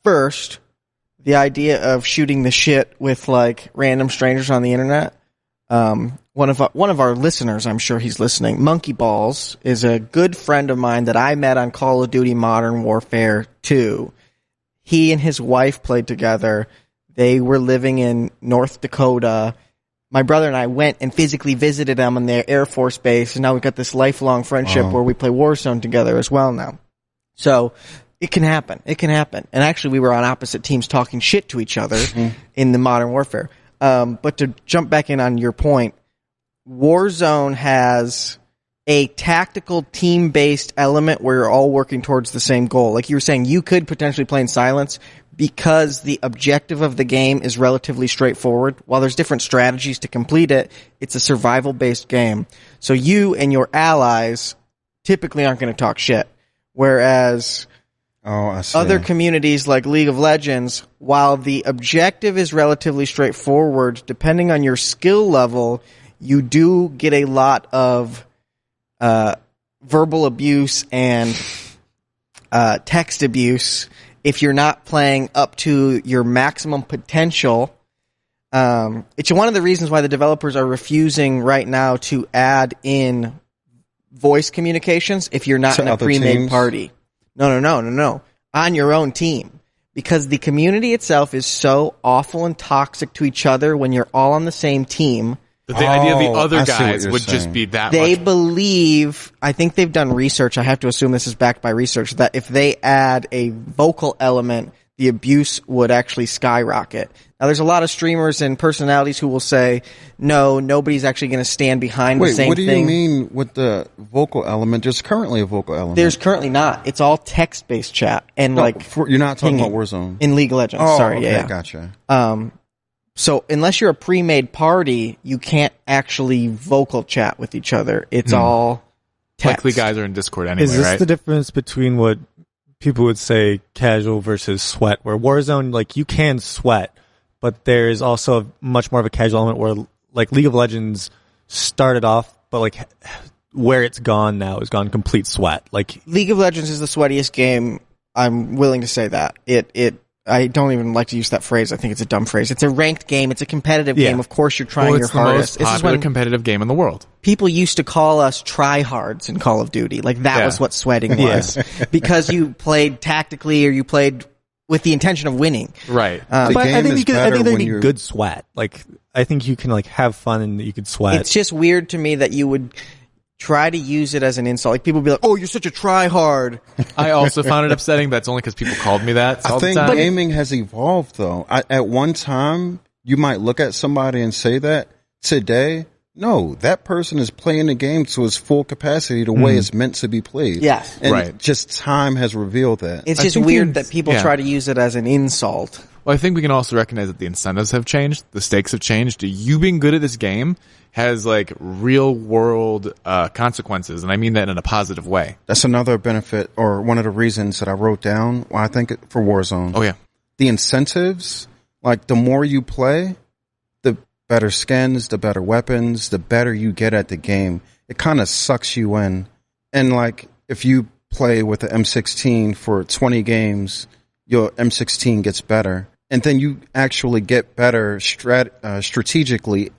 First, the idea of shooting the shit with like random strangers on the internet. One of our listeners, I'm sure he's listening, Monkey Balls, is a good friend of mine that I met on Call of Duty Modern Warfare 2. He and his wife played together. They were living in North Dakota. My brother and I went and physically visited them on their Air Force base, and now we've got this lifelong friendship where we play Warzone together as well now. So it can happen. It can happen. And actually, we were on opposite teams talking shit to each other in the Modern Warfare. But to jump back in on your point, Warzone has a tactical team-based element where you're all working towards the same goal. Like you were saying, you could potentially play in silence because the objective of the game is relatively straightforward. While there's different strategies to complete it, it's a survival-based game. So you and your allies typically aren't going to talk shit. Whereas other communities like League of Legends, while the objective is relatively straightforward, depending on your skill level, you do get a lot of verbal abuse and text abuse if you're not playing up to your maximum potential. It's one of the reasons why the developers are refusing right now to add in voice communications if you're not in a pre-made party. No. On your own team. Because the community itself is so awful and toxic to each other when you're all on the same team. But the idea of the other guys would just be that they much. believe, I think they've done research, I have to assume this is backed by research, that if they add a vocal element, the abuse would actually skyrocket. Now, there's a lot of streamers and personalities who will say, no, nobody's actually going to stand behind the same thing. Wait, what do you mean with the vocal element? There's currently a vocal element. There's currently not. It's all text-based chat. And you're not talking about Warzone. In League of Legends, sorry. Okay, yeah. Gotcha. So unless you're a pre-made party, you can't actually vocal chat with each other. It's all text. Likely guys are in Discord anyway, Is this right? the difference between what people would say casual versus sweat? Where Warzone, like, you can sweat, but there's also a much more of a casual element where, like, League of Legends started off, but, like, where it's gone now is gone complete sweat. Like, League of Legends is the sweatiest game. I'm willing to say that. I don't even like to use that phrase. I think it's a dumb phrase. It's a ranked game. It's a competitive game. Of course, you're trying your hardest. It's the most popular competitive game in the world. People used to call us tryhards in Call of Duty. Like, that was what sweating was. Because you played tactically or you played with the intention of winning. Right. But I think there'd be good sweat. Like, I think you can, like, have fun and you could sweat. It's just weird to me that you would try to use it as an insult. Like, people would be like, oh, you're such a tryhard. I also found it upsetting. That's only because people called me that. I think gaming has evolved, though. At one time, you might look at somebody and say that. Today, no, that person is playing the game to its full capacity, the way it's meant to be played. Yes. And just time has revealed that. It's just weird that people try to use it as an insult. Well, I think we can also recognize that the incentives have changed. The stakes have changed. You being good at this game has, like, real world consequences, and I mean that in a positive way. That's another benefit, or one of the reasons that I wrote down, I think, for Warzone. Oh, yeah. The incentives, like, the more you play, the better skins, the better weapons, the better you get at the game. It kind of sucks you in. And, like, if you play with the M16 for 20 games, your M16 gets better. And then you actually get better strategically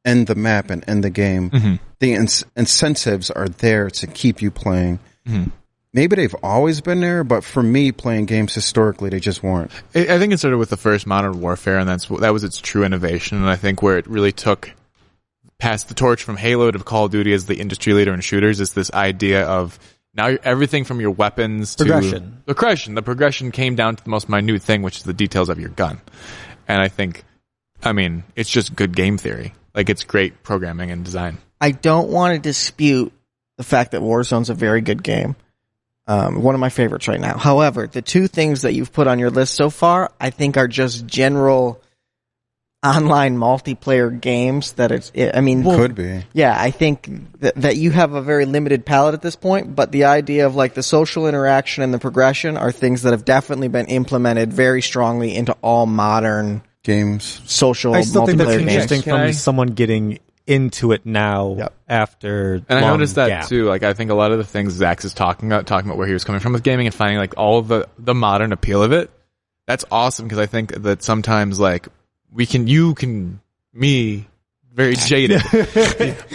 in the map and in the game. Mm-hmm. The incentives are there to keep you playing. Mm-hmm. Maybe they've always been there, but for me, playing games historically, they just weren't. I think it started with the first Modern Warfare, and that was its true innovation. And I think where it really passed the torch from Halo to Call of Duty as the industry leader in shooters is this idea of now everything from your weapons to progression. The progression came down to the most minute thing, which is the details of your gun. And I mean, it's just good game theory. Like, it's great programming and design. I don't want to dispute the fact that Warzone's a very good game. One of my favorites right now. However, the two things that you've put on your list so far, I think are just general online multiplayer games that could be. Yeah, I think that you have a very limited palette at this point, but the idea of, like, the social interaction and the progression are things that have definitely been implemented very strongly into all modern games, social multiplayer games. I still think that's interesting from someone getting into it now after. And I noticed that too. Like, I think a lot of the things Zach is talking about where he was coming from with gaming and finding, like, all of the modern appeal of it. That's awesome, because I think that sometimes, like, the very jaded.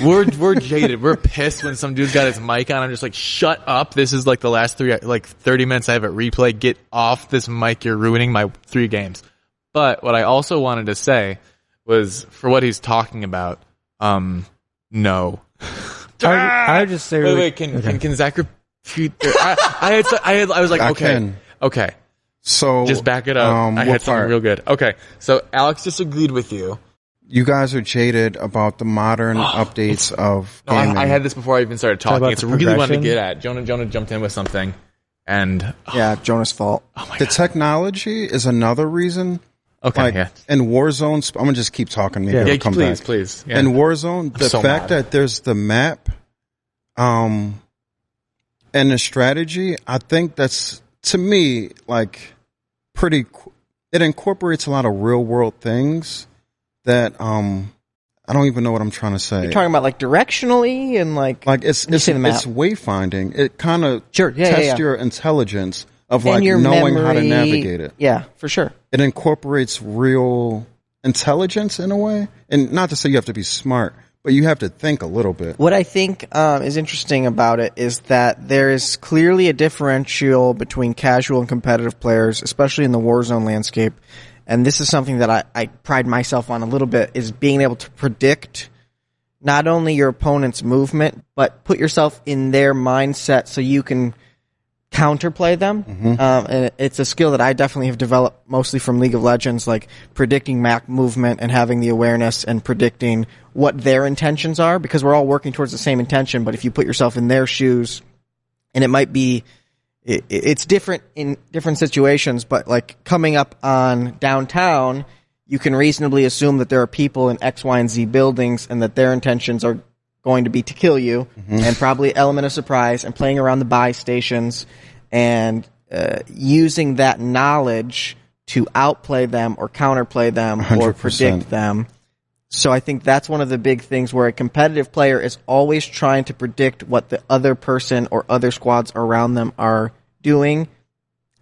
We're jaded. We're pissed when some dude's got his mic on. I'm just like, shut up. This is like the last 30 minutes I have at replay. Get off this mic. You're ruining my 3 games. But what I also wanted to say was, for what he's talking about, no. I would just say... Wait, can Zach repeat? I was like, okay. So just back it up. I had something real good. Okay, so Alex disagreed with you. You guys are jaded about the modern updates of gaming. I had this before I even started talking. It's really wanted to get at. Jonah jumped in with something, and yeah, Jonah's fault. Oh my the God. Technology is another reason. Okay, yeah. In Warzone, I'm gonna just keep talking. Maybe it'll come back. Please. Yeah. In Warzone, the fact that there's the map, and the strategy, I think that's, to me, like, pretty. It incorporates a lot of real world things that I don't even know what I'm trying to say. You're talking about like directionally and like it's wayfinding. It kind of tests your intelligence of and like your knowing memory, how to navigate it. Yeah, for sure. It incorporates real intelligence in a way, and not to say you have to be smart, but you have to think a little bit. What I think is interesting about it is that there is clearly a differential between casual and competitive players, especially in the Warzone landscape. And this is something that I pride myself on a little bit, is being able to predict not only your opponent's movement, but put yourself in their mindset so you can counterplay them. Mm-hmm. And it's a skill that I definitely have developed mostly from League of Legends, like predicting map movement and having the awareness and predicting what their intentions are, because we're all working towards the same intention. But if you put yourself in their shoes, and it might be, it's different in different situations, but like coming up on downtown, you can reasonably assume that there are people in X, Y, and Z buildings and that their intentions are going to be to kill you, and probably element of surprise, and playing around the buy stations and using that knowledge to outplay them or counterplay them 100%. Or predict them. So I think that's one of the big things where a competitive player is always trying to predict what the other person or other squads around them are doing.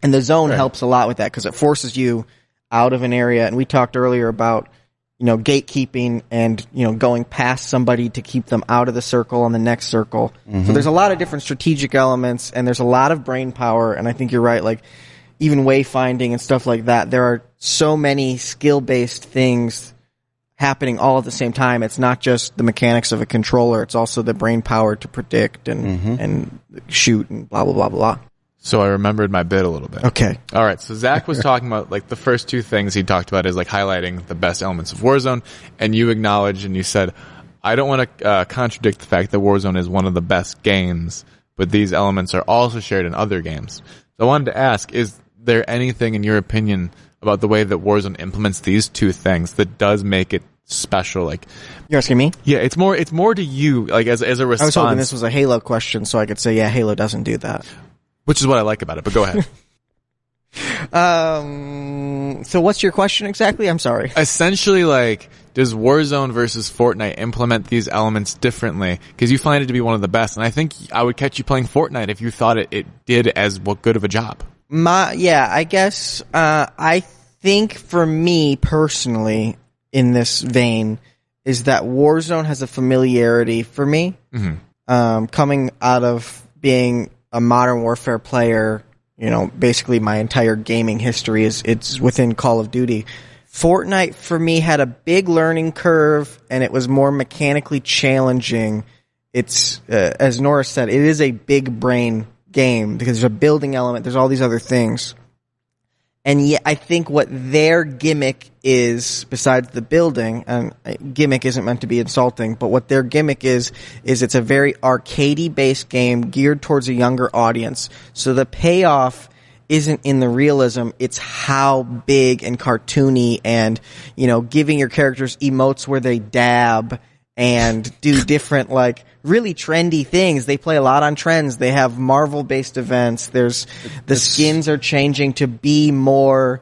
And the zone helps a lot with that because it forces you out of an area. And we talked earlier about, gatekeeping and, going past somebody to keep them out of the circle on the next circle. Mm-hmm. So there's a lot of different strategic elements, and there's a lot of brain power. And I think you're right. Like even wayfinding and stuff like that, there are so many skill-based things happening all at the same time. It's not just the mechanics of a controller. It's also the brain power to predict and shoot and blah, blah, blah, blah. So I remembered my bit a little bit. Okay. All right. So Zach was talking about like the first 2 things he talked about is like highlighting the best elements of Warzone. And you acknowledged and you said, I don't want to contradict the fact that Warzone is one of the best games, but these elements are also shared in other games. So I wanted to ask, is there anything in your opinion about the way that Warzone implements these 2 things that does make it special? Like, you're asking me? Yeah, it's more to you, like as a response. I was hoping this was a Halo question so I could say, yeah, Halo doesn't do that. Which is what I like about it, but go ahead. So what's your question exactly? I'm sorry. Essentially, like, does Warzone versus Fortnite implement these elements differently? Because you find it to be one of the best, and I think I would catch you playing Fortnite if you thought it did as good of a job. I guess I think for me personally, in this vein, is that Warzone has a familiarity for me. Mm-hmm. Coming out of being a Modern Warfare player, basically my entire gaming history it's within Call of Duty. Fortnite for me had a big learning curve, and it was more mechanically challenging. It's as Nora said, it is a big brain game because there's a building element, there's all these other things. And yet I think what their gimmick is, besides the building, and gimmick isn't meant to be insulting, but what their gimmick is it's a very arcadey based game geared towards a younger audience. So the payoff isn't in the realism, it's how big and cartoony and, giving your characters emotes where they dab and do different, like, really trendy things. They play a lot on trends. They have Marvel-based events. The skins are changing to be more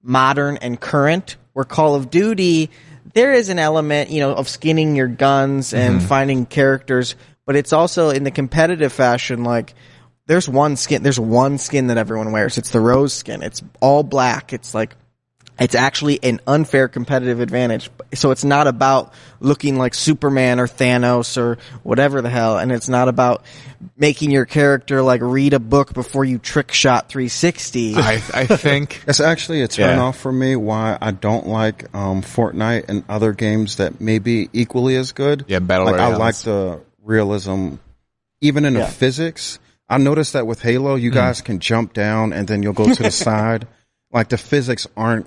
modern and current. Where Call of Duty, there is an element, of skinning your guns and finding characters, but it's also in the competitive fashion, like, there's one skin that everyone wears. It's the Rose skin. It's all black. It's like It's actually an unfair competitive advantage. So it's not about looking like Superman or Thanos or whatever the hell, and it's not about making your character like read a book before you trick shot 360. I think It's actually a turn off for me why I don't like Fortnite and other games that may be equally as good. Yeah, Battle like I Royales. like the realism, even in the physics. I noticed that with Halo, you guys can jump down and then you'll go to the side. Like the physics aren't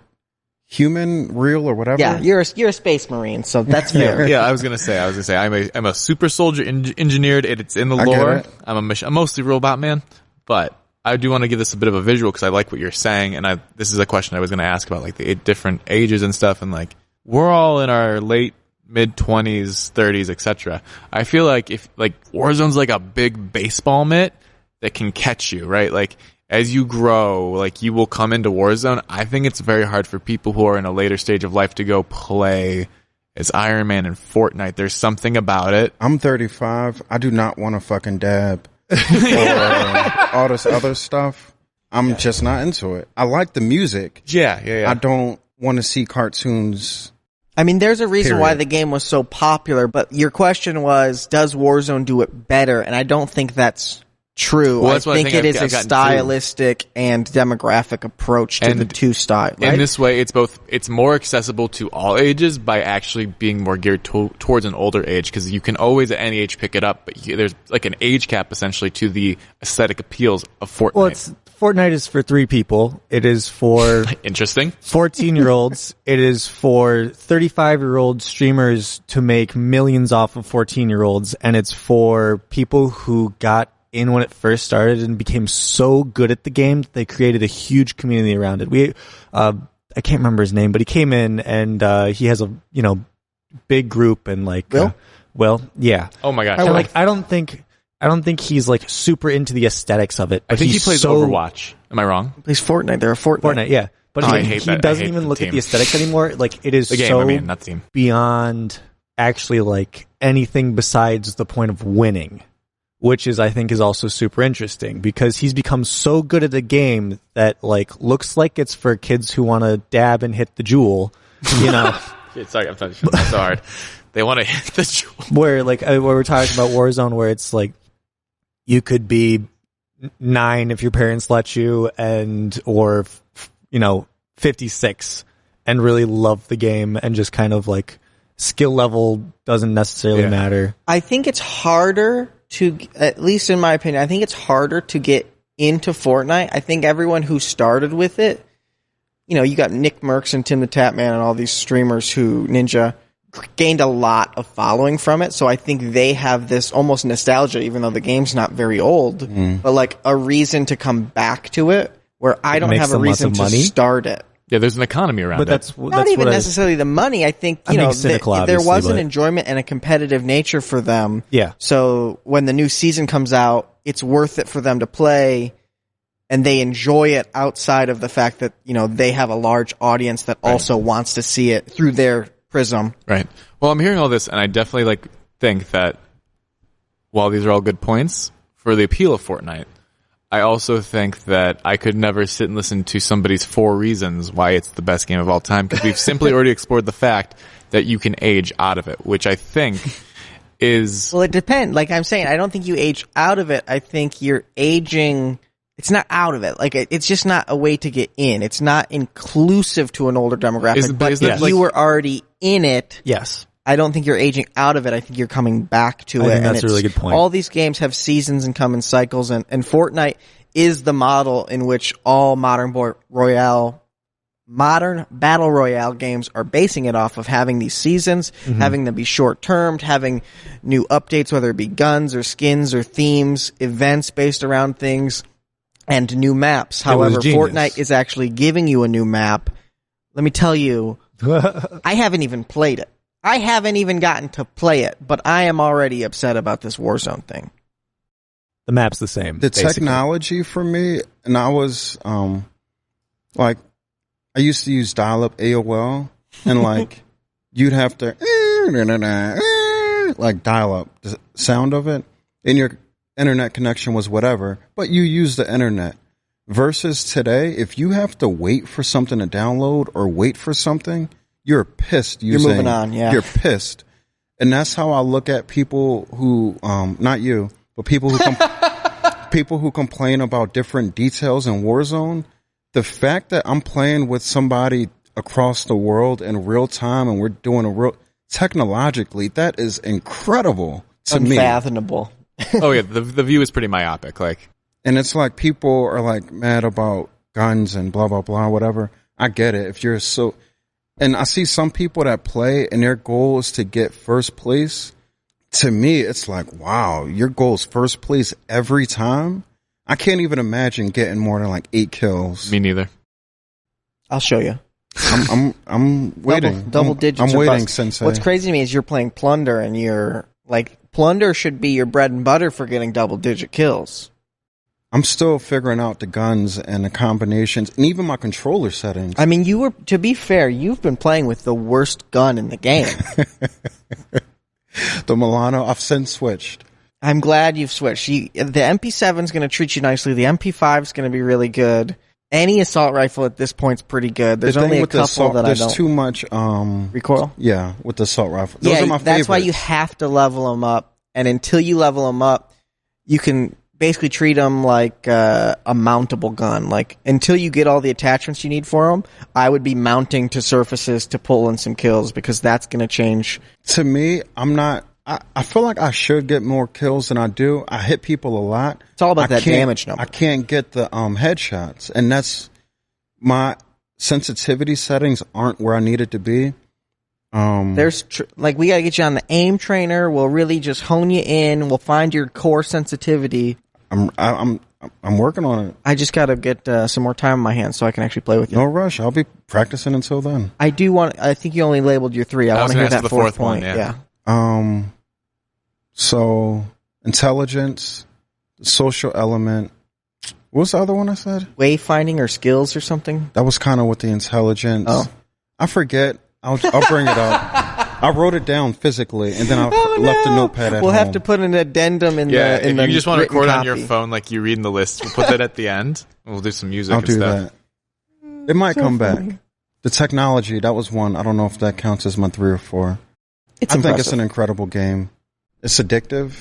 human, real, or whatever. Yeah, you're a space marine, so that's fair. Yeah, I was gonna say I'm a super soldier engineered. It's in the I get lore. it. I'm mostly robot man, but I do want to give this a bit of a visual because I like what you're saying, and this is a question I was gonna ask about like the different ages and stuff, and like we're all in our late mid 20s, 30s, etc. I feel like if like Warzone's like a big baseball mitt that can catch you, right? Like as you grow, like you will come into Warzone. I think it's very hard for people who are in a later stage of life to go play as Iron Man in Fortnite. There's something about it. I'm 35. I do not want to fucking dab or all this other stuff. I'm just not into it. I like the music. Yeah. I don't want to see cartoons. I mean, there's a reason why Period. the game was so popular, but your question was, does Warzone do it better? And I don't think that's true. Well, that's what I think it is I've a gotten stylistic and demographic approach to the two styles. Right? In this way, it's more accessible to all ages by actually being more geared towards an older age, because you can always at any age pick it up, but there's like an age cap essentially to the aesthetic appeals of Fortnite. Well, Fortnite is for 3 people. It is for Interesting. 14-year-olds. It is for 35-year-old streamers to make millions off of 14-year-olds. And it's for people who got in when it first started and became so good at the game that they created a huge community around it. I can't remember his name, but he came in and he has a big group and like Will? Yeah. Oh my gosh. And like I don't think he's like super into the aesthetics of it. I But think he he's plays so, Overwatch. Am I wrong? He plays Fortnite. They're a Fortnite, yeah. But I he, hate he that. I doesn't hate even the look team. at the aesthetics anymore. Like it is The game, so not the team. beyond actually like anything besides the point of winning, which is I think is also super interesting because he's become so good at the game that like looks like it's for kids who want to dab and hit the jewel, Sorry, I'm sorry. That's so hard. They want to hit the jewel. where like where we're talking about Warzone, where it's like you could be 9 if your parents let you, or 56 and really love the game and just kind of like skill level doesn't necessarily matter. I think it's harder to, at least in my opinion, I think it's harder to get into Fortnite. I think everyone who started with it, you got Nick Merckx and Tim the Tatman and all these streamers who gained a lot of following from it. So I think they have this almost nostalgia, even though the game's not very old, but like a reason to come back to it where I don't have a reason to start it. Yeah, there's an economy around But it. that's Not even necessarily the money. I think, cynical, there was obviously, an but- enjoyment and a competitive nature for them. Yeah. So when the new season comes out, it's worth it for them to play, and they enjoy it outside of the fact that, they have a large audience that also wants to see it through their prism. Right. Well, I'm hearing all this, and I definitely think that while these are all good points for the appeal of Fortnite, I also think that I could never sit and listen to somebody's 4 reasons why it's the best game of all time, because we've simply already explored the fact that you can age out of it, which I think is... Well, it depends. Like I'm saying, I don't think you age out of it. I think you're aging... It's not out of it. Like it's just not a way to get in. It's not inclusive to an older demographic. But if you were already in it, Yes. I don't think you're aging out of it. I think you're coming back to it. think that's a really good point. All these games have seasons and come in cycles, and Fortnite is the model in which all modern battle royale games are basing it off of having these seasons, having them be short-termed, having new updates, whether it be guns or skins or themes, events based around things, and new maps. However, Fortnite is actually giving you a new map. Let me tell you, I haven't even played it. I haven't even gotten to play it, but I am already upset about this Warzone thing. The map's the same. The basically. technology for me, and I was I used to use dial-up AOL, and you'd have to dial up the sound of it, and your internet connection was whatever, but you use the internet versus today, if you have to wait for something to download or wait for something, you're pissed. You're moving on, yeah. You're pissed. And that's how I look at people who, not you, but people who people who complain about different details in Warzone. The fact that I'm playing with somebody across the world in real time and we're doing technologically, that is incredible to me. Unfathomable. Oh yeah, the view is pretty myopic. Like, and it's like people are like mad about guns and blah blah blah whatever. I get it. If you're so, and I see some people that play and their goal is to get first place. To me, it's like, wow, your goal is first place every time. I can't even imagine getting more than like 8 kills. Me neither. I'll show you. I'm waiting. Double digits. I'm waiting, bust. Sensei. What's crazy to me is you're playing Plunder, and you're like, Plunder should be your bread and butter for getting double-digit kills. I'm still figuring out the guns and the combinations, and even my controller settings. I mean, to be fair, you've been playing with the worst gun in the game. The Milano, I've since switched. I'm glad you've switched. The MP7 is going to treat you nicely. The MP5 is going to be really good. Any assault rifle at this point is pretty good. There's only a couple that I don't. There's too much recoil. Yeah, with the assault rifle. Those are my favorites. That's why you have to level them up. And until you level them up, you can basically treat them like a mountable gun. Like, until you get all the attachments you need for them, I would be mounting to surfaces to pull in some kills, because that's going to change. To me, I feel like I should get more kills than I do. I hit people a lot. It's all about that damage number. I can't get the headshots, and that's my sensitivity settings aren't where I need it to be. There's we gotta get you on the aim trainer. We'll really just hone you in. We'll find your core sensitivity. I'm working on it. I just gotta get some more time on my hands so I can actually play with you. No rush. I'll be practicing until then. I think you only labeled your 3. I want to hear that fourth point. Yeah. So intelligence, social element. What's the other one I said? Wayfinding or skills or something? That was kind of with the intelligence. Oh. I forget. I'll bring it up. I wrote it down physically, and then I left the notepad at home. We'll have to put an addendum in the if you just want to record copy on your phone like you read in the list, we'll put that at the end. We'll do some music I'll and do stuff. that. It might come back. The technology, that was one. I don't know if that counts as my 3 or 4. I think it's an incredible game. It's addictive.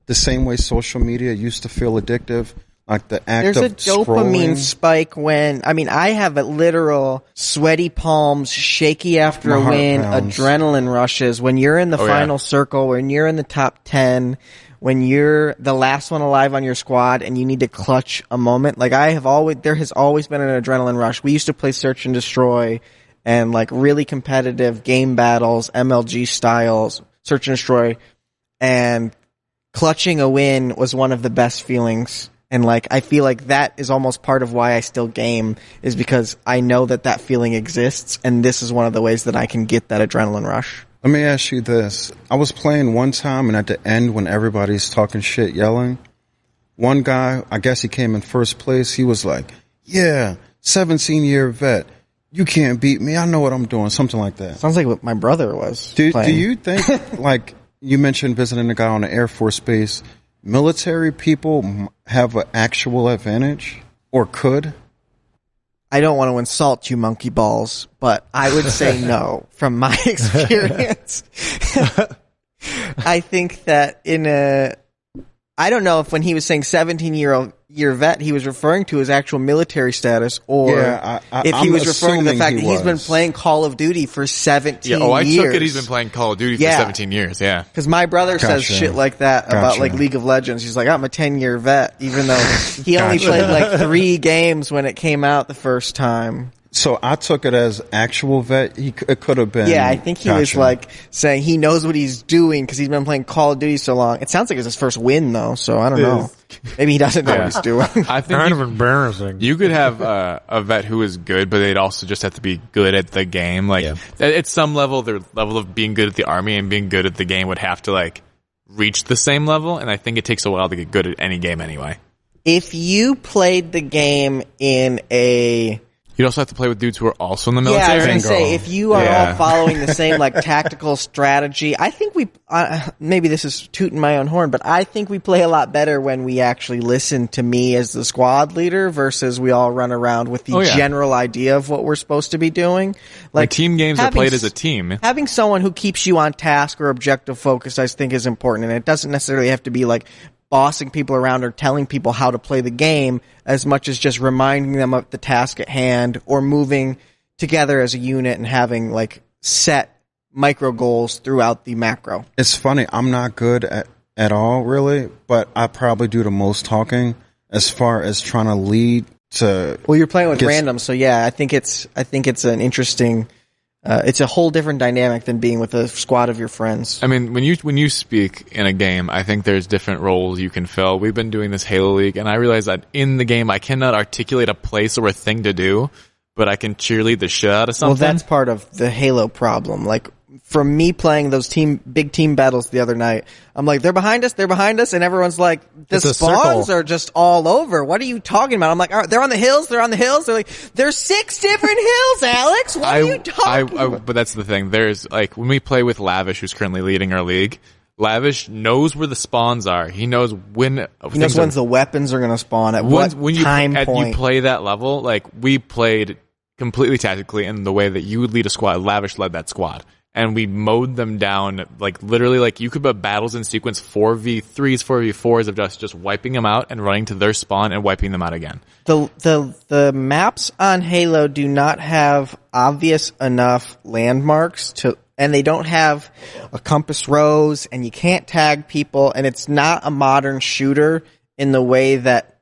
The same way social media used to feel addictive. Like the act There's of a dopamine scrolling. spike when, I have a literal sweaty palms, shaky after a win, adrenaline rushes. When you're in the final circle, when you're in the top 10, when you're the last one alive on your squad and you need to clutch a moment. Like there has always been an adrenaline rush. We used to play Search and Destroy and like really competitive game battles, MLG styles, Search and Destroy, and clutching a win was one of the best feelings. And like, I feel like that is almost part of why I still game, is because I know that feeling exists, and this is one of the ways that I can get that adrenaline rush. Let me ask you this. I was playing one time, and at the end when everybody's talking shit, yelling, one guy, I guess he came in first place, he was like, yeah, 17-year vet. You can't beat me. I know what I'm doing. Something like that. Sounds like what my brother was Do playing. you think, like, you mentioned visiting a guy on the Air Force Base, military people have an actual advantage, or could? I don't want to insult you, monkey balls, but I would say no from my experience. I think that I don't know if when he was saying 17-year vet, he was referring to his actual military status, or if he was referring to the fact that he's been playing Call of Duty for 17 years. I took it he's been playing Call of Duty for 17 years, yeah. Because my brother says shit like that about like League of Legends. He's like, I'm a 10-year vet, even though he only played like 3 games when it came out the first time. So I took it as actual vet. It could have been. Yeah, I think he was like saying he knows what he's doing because he's been playing Call of Duty so long. It sounds like it's his first win though, so I don't know. Maybe he doesn't know what he's doing. I think kind of embarrassing. You could have a vet who is good, but they'd also just have to be good at the game. Like at some level, their level of being good at the army and being good at the game would have to like reach the same level. And I think it takes a while to get good at any game anyway. If you played the game in a You'd also have to play with dudes who are also in the Yeah, I military. was going to say, if you are Yeah. all following the same like tactical strategy, I think we, maybe this is tooting my own horn, but I think we play a lot better when we actually listen to me as the squad leader versus we all run around with the general idea of what we're supposed to be doing. Like team games are played as a team. Having someone who keeps you on task or objective focused, I think, is important, and it doesn't necessarily have to be like bossing people around or telling people how to play the game as much as just reminding them of the task at hand or moving together as a unit and having like set micro goals throughout the macro. It's funny. I'm not good at all, really, but I probably do the most talking as far as trying to lead to. Well, you're playing with random, so yeah, I think it's an interesting. It's a whole different dynamic than being with a squad of your friends. I mean, when you speak in a game, I think there's different roles you can fill. We've been doing this Halo League, and I realize that in the game, I cannot articulate a place or a thing to do, but I can cheerlead the shit out of something. Well, that's part of the Halo problem. Like, from me playing those big team battles the other night, I'm like, they're behind us, and everyone's like, the spawns are just all over. What are you talking about? I'm like, they're on the hills. They're like, there's 6 different hills, Alex. What are you talking about? But that's the thing. There's, like, when we play with Lavish, who's currently leading our league, Lavish knows where the spawns are. He knows when the weapons are going to spawn at what time point. You play that level, like, we played completely tactically in the way that you would lead a squad. Lavish led that squad. And we mowed them down, like, literally, like, you could put battles in sequence 4v3s, 4v4s of just wiping them out and running to their spawn and wiping them out again. The maps on Halo do not have obvious enough landmarks and they don't have a compass rose, and you can't tag people, and it's not a modern shooter in the way that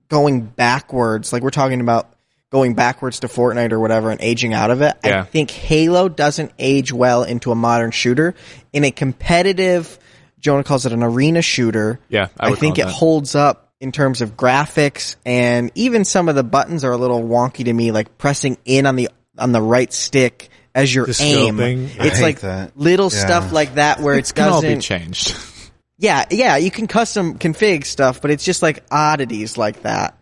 going backwards, like we're talking about going backwards to Fortnite or whatever and aging out of it. Yeah. I think Halo doesn't age well into a modern shooter. In a competitive, Jonah calls it an arena shooter. Yeah, I think it holds up in terms of graphics, and even some of the buttons are a little wonky to me, like pressing in on the right stick as your aim. It's like little stuff like that where it can all doesn't be changed. Yeah, you can custom config stuff, but it's just like oddities like that.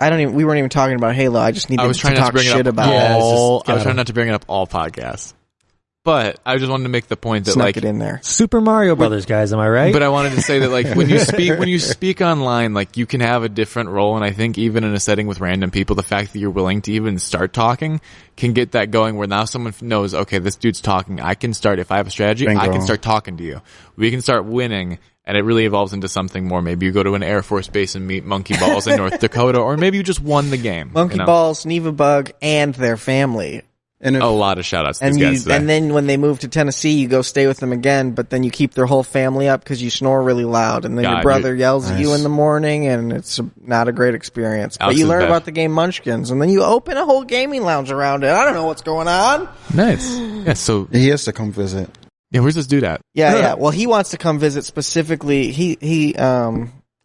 We weren't even talking about Halo. I just needed to talk shit about it. I was trying not to bring it up all podcasts. But I just wanted to make the point that, like, it in there. Super Mario Brothers, guys, am I right? But I wanted to say that, like, when you speak online, like, you can have a different role, and I think even in a setting with random people, the fact that you're willing to even start talking can get that going where now someone knows, okay, this dude's talking. I can start, if I have a strategy, I can start talking to you. We can start winning. And it really evolves into something more. Maybe you go to an Air Force base and meet Monkey Balls in North Dakota, or maybe you just won the game. Monkey Balls, Neva Bug, and their family. And a lot of shout outs to these guys today. And then when they move to Tennessee, you go stay with them again, but then you keep their whole family up because you snore really loud, and then your brother yells at you in the morning, and it's not a great experience. But you learn about the game Munchkins, and then you open a whole gaming lounge around it. I don't know what's going on. Nice. Yeah, so he has to come visit. Yeah, where's this dude at? Yeah. Well, he wants to come visit specifically.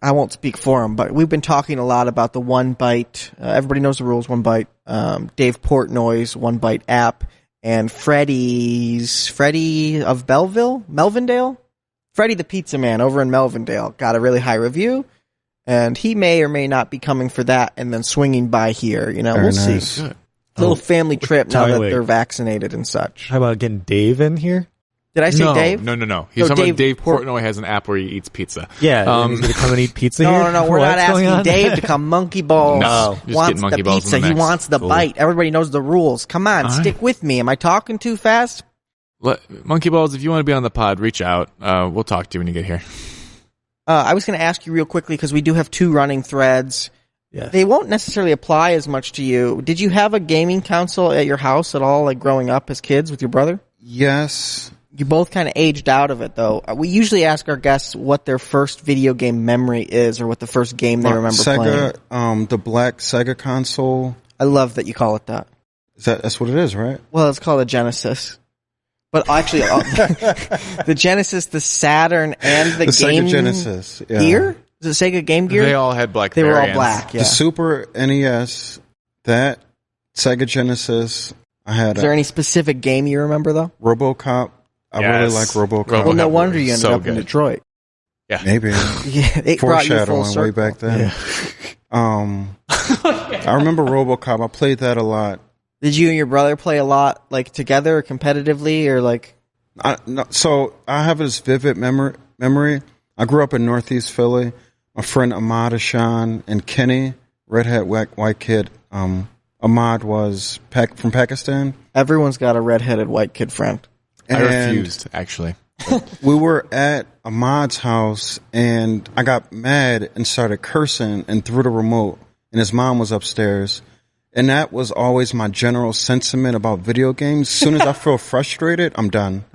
I won't speak for him, but we've been talking a lot about the One Byte. Everybody knows the rules. One Byte. Dave Portnoy's One Byte app, and Freddie of Melvindale. Freddie the Pizza Man over in Melvindale got a really high review, and he may or may not be coming for that and then swinging by here. We'll see. Good. Little family trip now that they're vaccinated and such. How about getting Dave in here? Did I say Dave? No. He's talking about Dave Portnoy has an app where he eats pizza. Yeah, he's going to come and eat pizza here? No, we're not asking Dave to come. Monkey Balls wants Monkey the Balls pizza. He wants the bite. Everybody knows the rules. Come on, stick with me. Am I talking too fast? Monkey Balls, if you want to be on the pod, reach out. We'll talk to you when you get here. I was going to ask you real quickly, because we do have 2 running threads. Yes. They won't necessarily apply as much to you. Did you have a gaming console at your house at all, like growing up as kids with your brother? Yes. You both kind of aged out of it, though. We usually ask our guests what their first video game memory is, or what the first game they remember playing. The black Sega console. I love that you call it that. That's what it is, right? Well, it's called a Genesis. But actually, the Genesis, the Saturn, and the Game Sega Genesis Gear? Is it Sega Game Gear? They all had black They variants. were all black, yeah. The Super NES, that Sega Genesis. Is there any specific game you remember, though? RoboCop. I really like RoboCop. Well, no wonder you ended up in Detroit. Yeah. Maybe. It brought you full circle. way back then. Yeah. I remember RoboCop. I played that a lot. Did you and your brother play a lot, like together, or competitively, or like? So I have this vivid memory. I grew up in Northeast Philly. My friend Ahmad Ashan and Kenny, redhead white kid. Ahmad was from Pakistan. Everyone's got a redheaded white kid friend. I refused, actually. We were at Ahmad's house, and I got mad and started cursing and threw the remote, and his mom was upstairs. And that was always my general sentiment about video games. As soon as I feel frustrated, I'm done.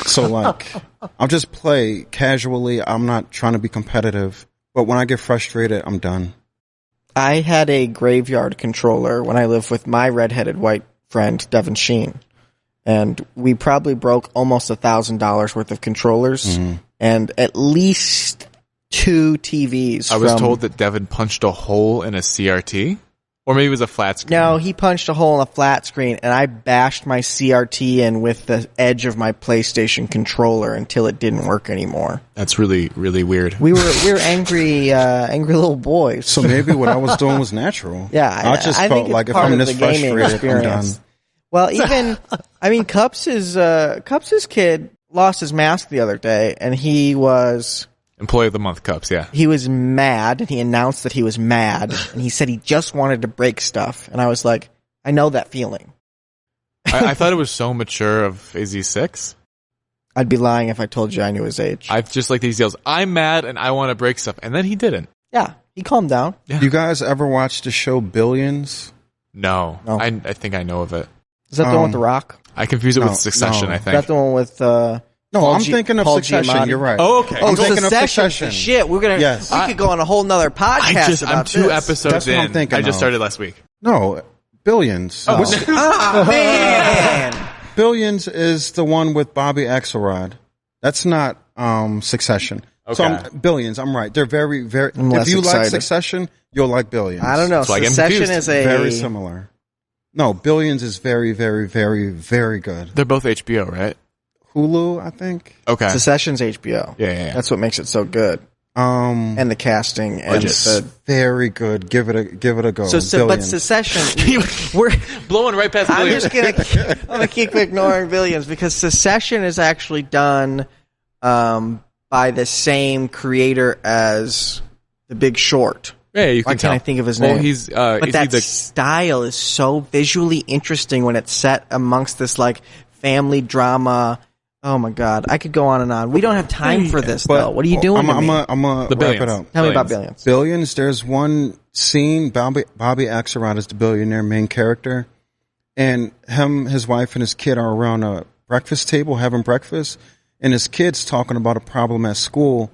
So, like, I'll just play casually. I'm not trying to be competitive. But when I get frustrated, I'm done. I had a graveyard controller when I lived with my redheaded white friend, Devin Sheen. And we probably broke almost $1,000 worth of controllers and at least 2 TVs. I was told that Devin punched a hole in a CRT. Or maybe it was a flat screen. No, he punched a hole in a flat screen, and I bashed my CRT in with the edge of my PlayStation controller until it didn't work anymore. That's really, really weird. We were angry little boys. So maybe what I was doing was natural. Yeah, I just felt like if I'm this frustrated, I'm done. Well, even Cups' kid lost his mask the other day, and he was Employee of the Month, Cups, yeah. He was mad, and he announced that he was mad, and he said he just wanted to break stuff. And I was like, I know that feeling. I thought it was so mature of, is he 6? I'd be lying if I told you I knew his age. I've just like these yells, I'm mad and I want to break stuff. And then he didn't. Yeah, he calmed down. Yeah. You guys ever watch the show Billions? No. I think I know of it. Is that the one with The Rock? I confuse it with Succession, I think. Is that the one with... No, I'm thinking of Succession. Giamatti. You're right. Oh, okay. I'm thinking of Succession. Shit, we could go on a whole nother podcast about I'm 2 this. episodes That's what I'm in. thinking I just of. started last week. No, Billions. Man! Billions is the one with Bobby Axelrod. That's not Succession. Okay. So Billions, I'm right. They're very, very... I'm less if you like excited. Succession, you'll like Billions. I don't know. So I get Succession confused. is a... Very similar. No, Billions is very, very, very, very good. They're both HBO, right? Hulu, I think. Okay. Succession's HBO. Yeah. That's what makes it so good. And the casting and It's very good. Give it a go. but Billions. Succession, we're blowing right past I'm Billions. just gonna keep ignoring Billions because Succession is actually done by the same creator as The Big Short. Yeah, you can Why tell. can't I think of his name? Well, he's but that style is so visually interesting when it's set amongst this like family drama. Oh my god, I could go on and on. We don't have time for this though. What are you doing? I'm gonna wrap it up. Tell me about Billions. Billions. There's one scene. Bobby Axelrod is the billionaire main character, and his wife, and his kid are around a breakfast table having breakfast, and his kid's talking about a problem at school,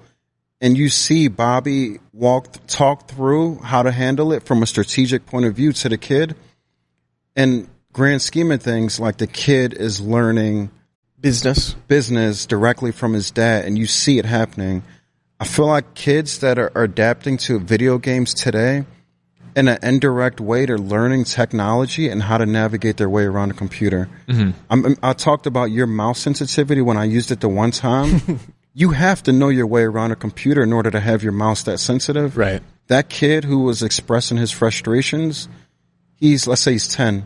and you see Bobby talk through how to handle it from a strategic point of view to the kid, and grand scheme of things, like the kid is learning business directly from his dad, and you see it happening. I feel like kids that are adapting to video games today, in an indirect way, they're learning technology and how to navigate their way around a computer. Mm-hmm. I talked about your mouse sensitivity when I used it the one time. You have to know your way around a computer in order to have your mouse that sensitive. Right. That kid who was expressing his frustrations, let's say he's 10.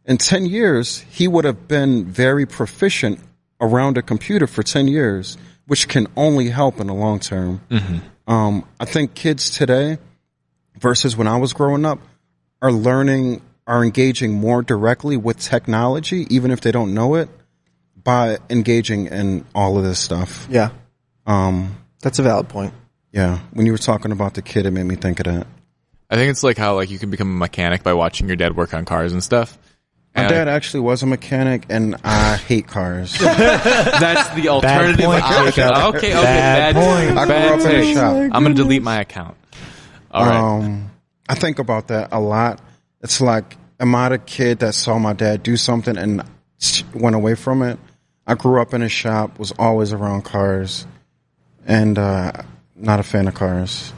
In 10 years, he would have been very proficient around a computer for 10 years, which can only help in the long term. Mm-hmm. I think kids today versus when I was growing up are engaging more directly with technology, even if they don't know it, by engaging in all of this stuff. Yeah. That's a valid point. Yeah. When you were talking about the kid, it made me think of that. I think it's like how like you can become a mechanic by watching your dad work on cars and stuff. My dad actually was a mechanic, and I hate cars. That's the alternative option. Okay, Bad point. I grew up in a shop. I'm going to delete my account. All right. I think about that a lot. It's like, am I the kid that saw my dad do something and went away from it? I grew up in a shop, was always around cars, and not a fan of cars.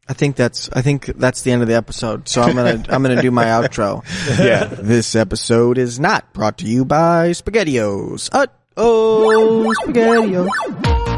I think that's the end of the episode. So I'm gonna do my outro. Yeah. This episode is not brought to you by SpaghettiOs. SpaghettiOs.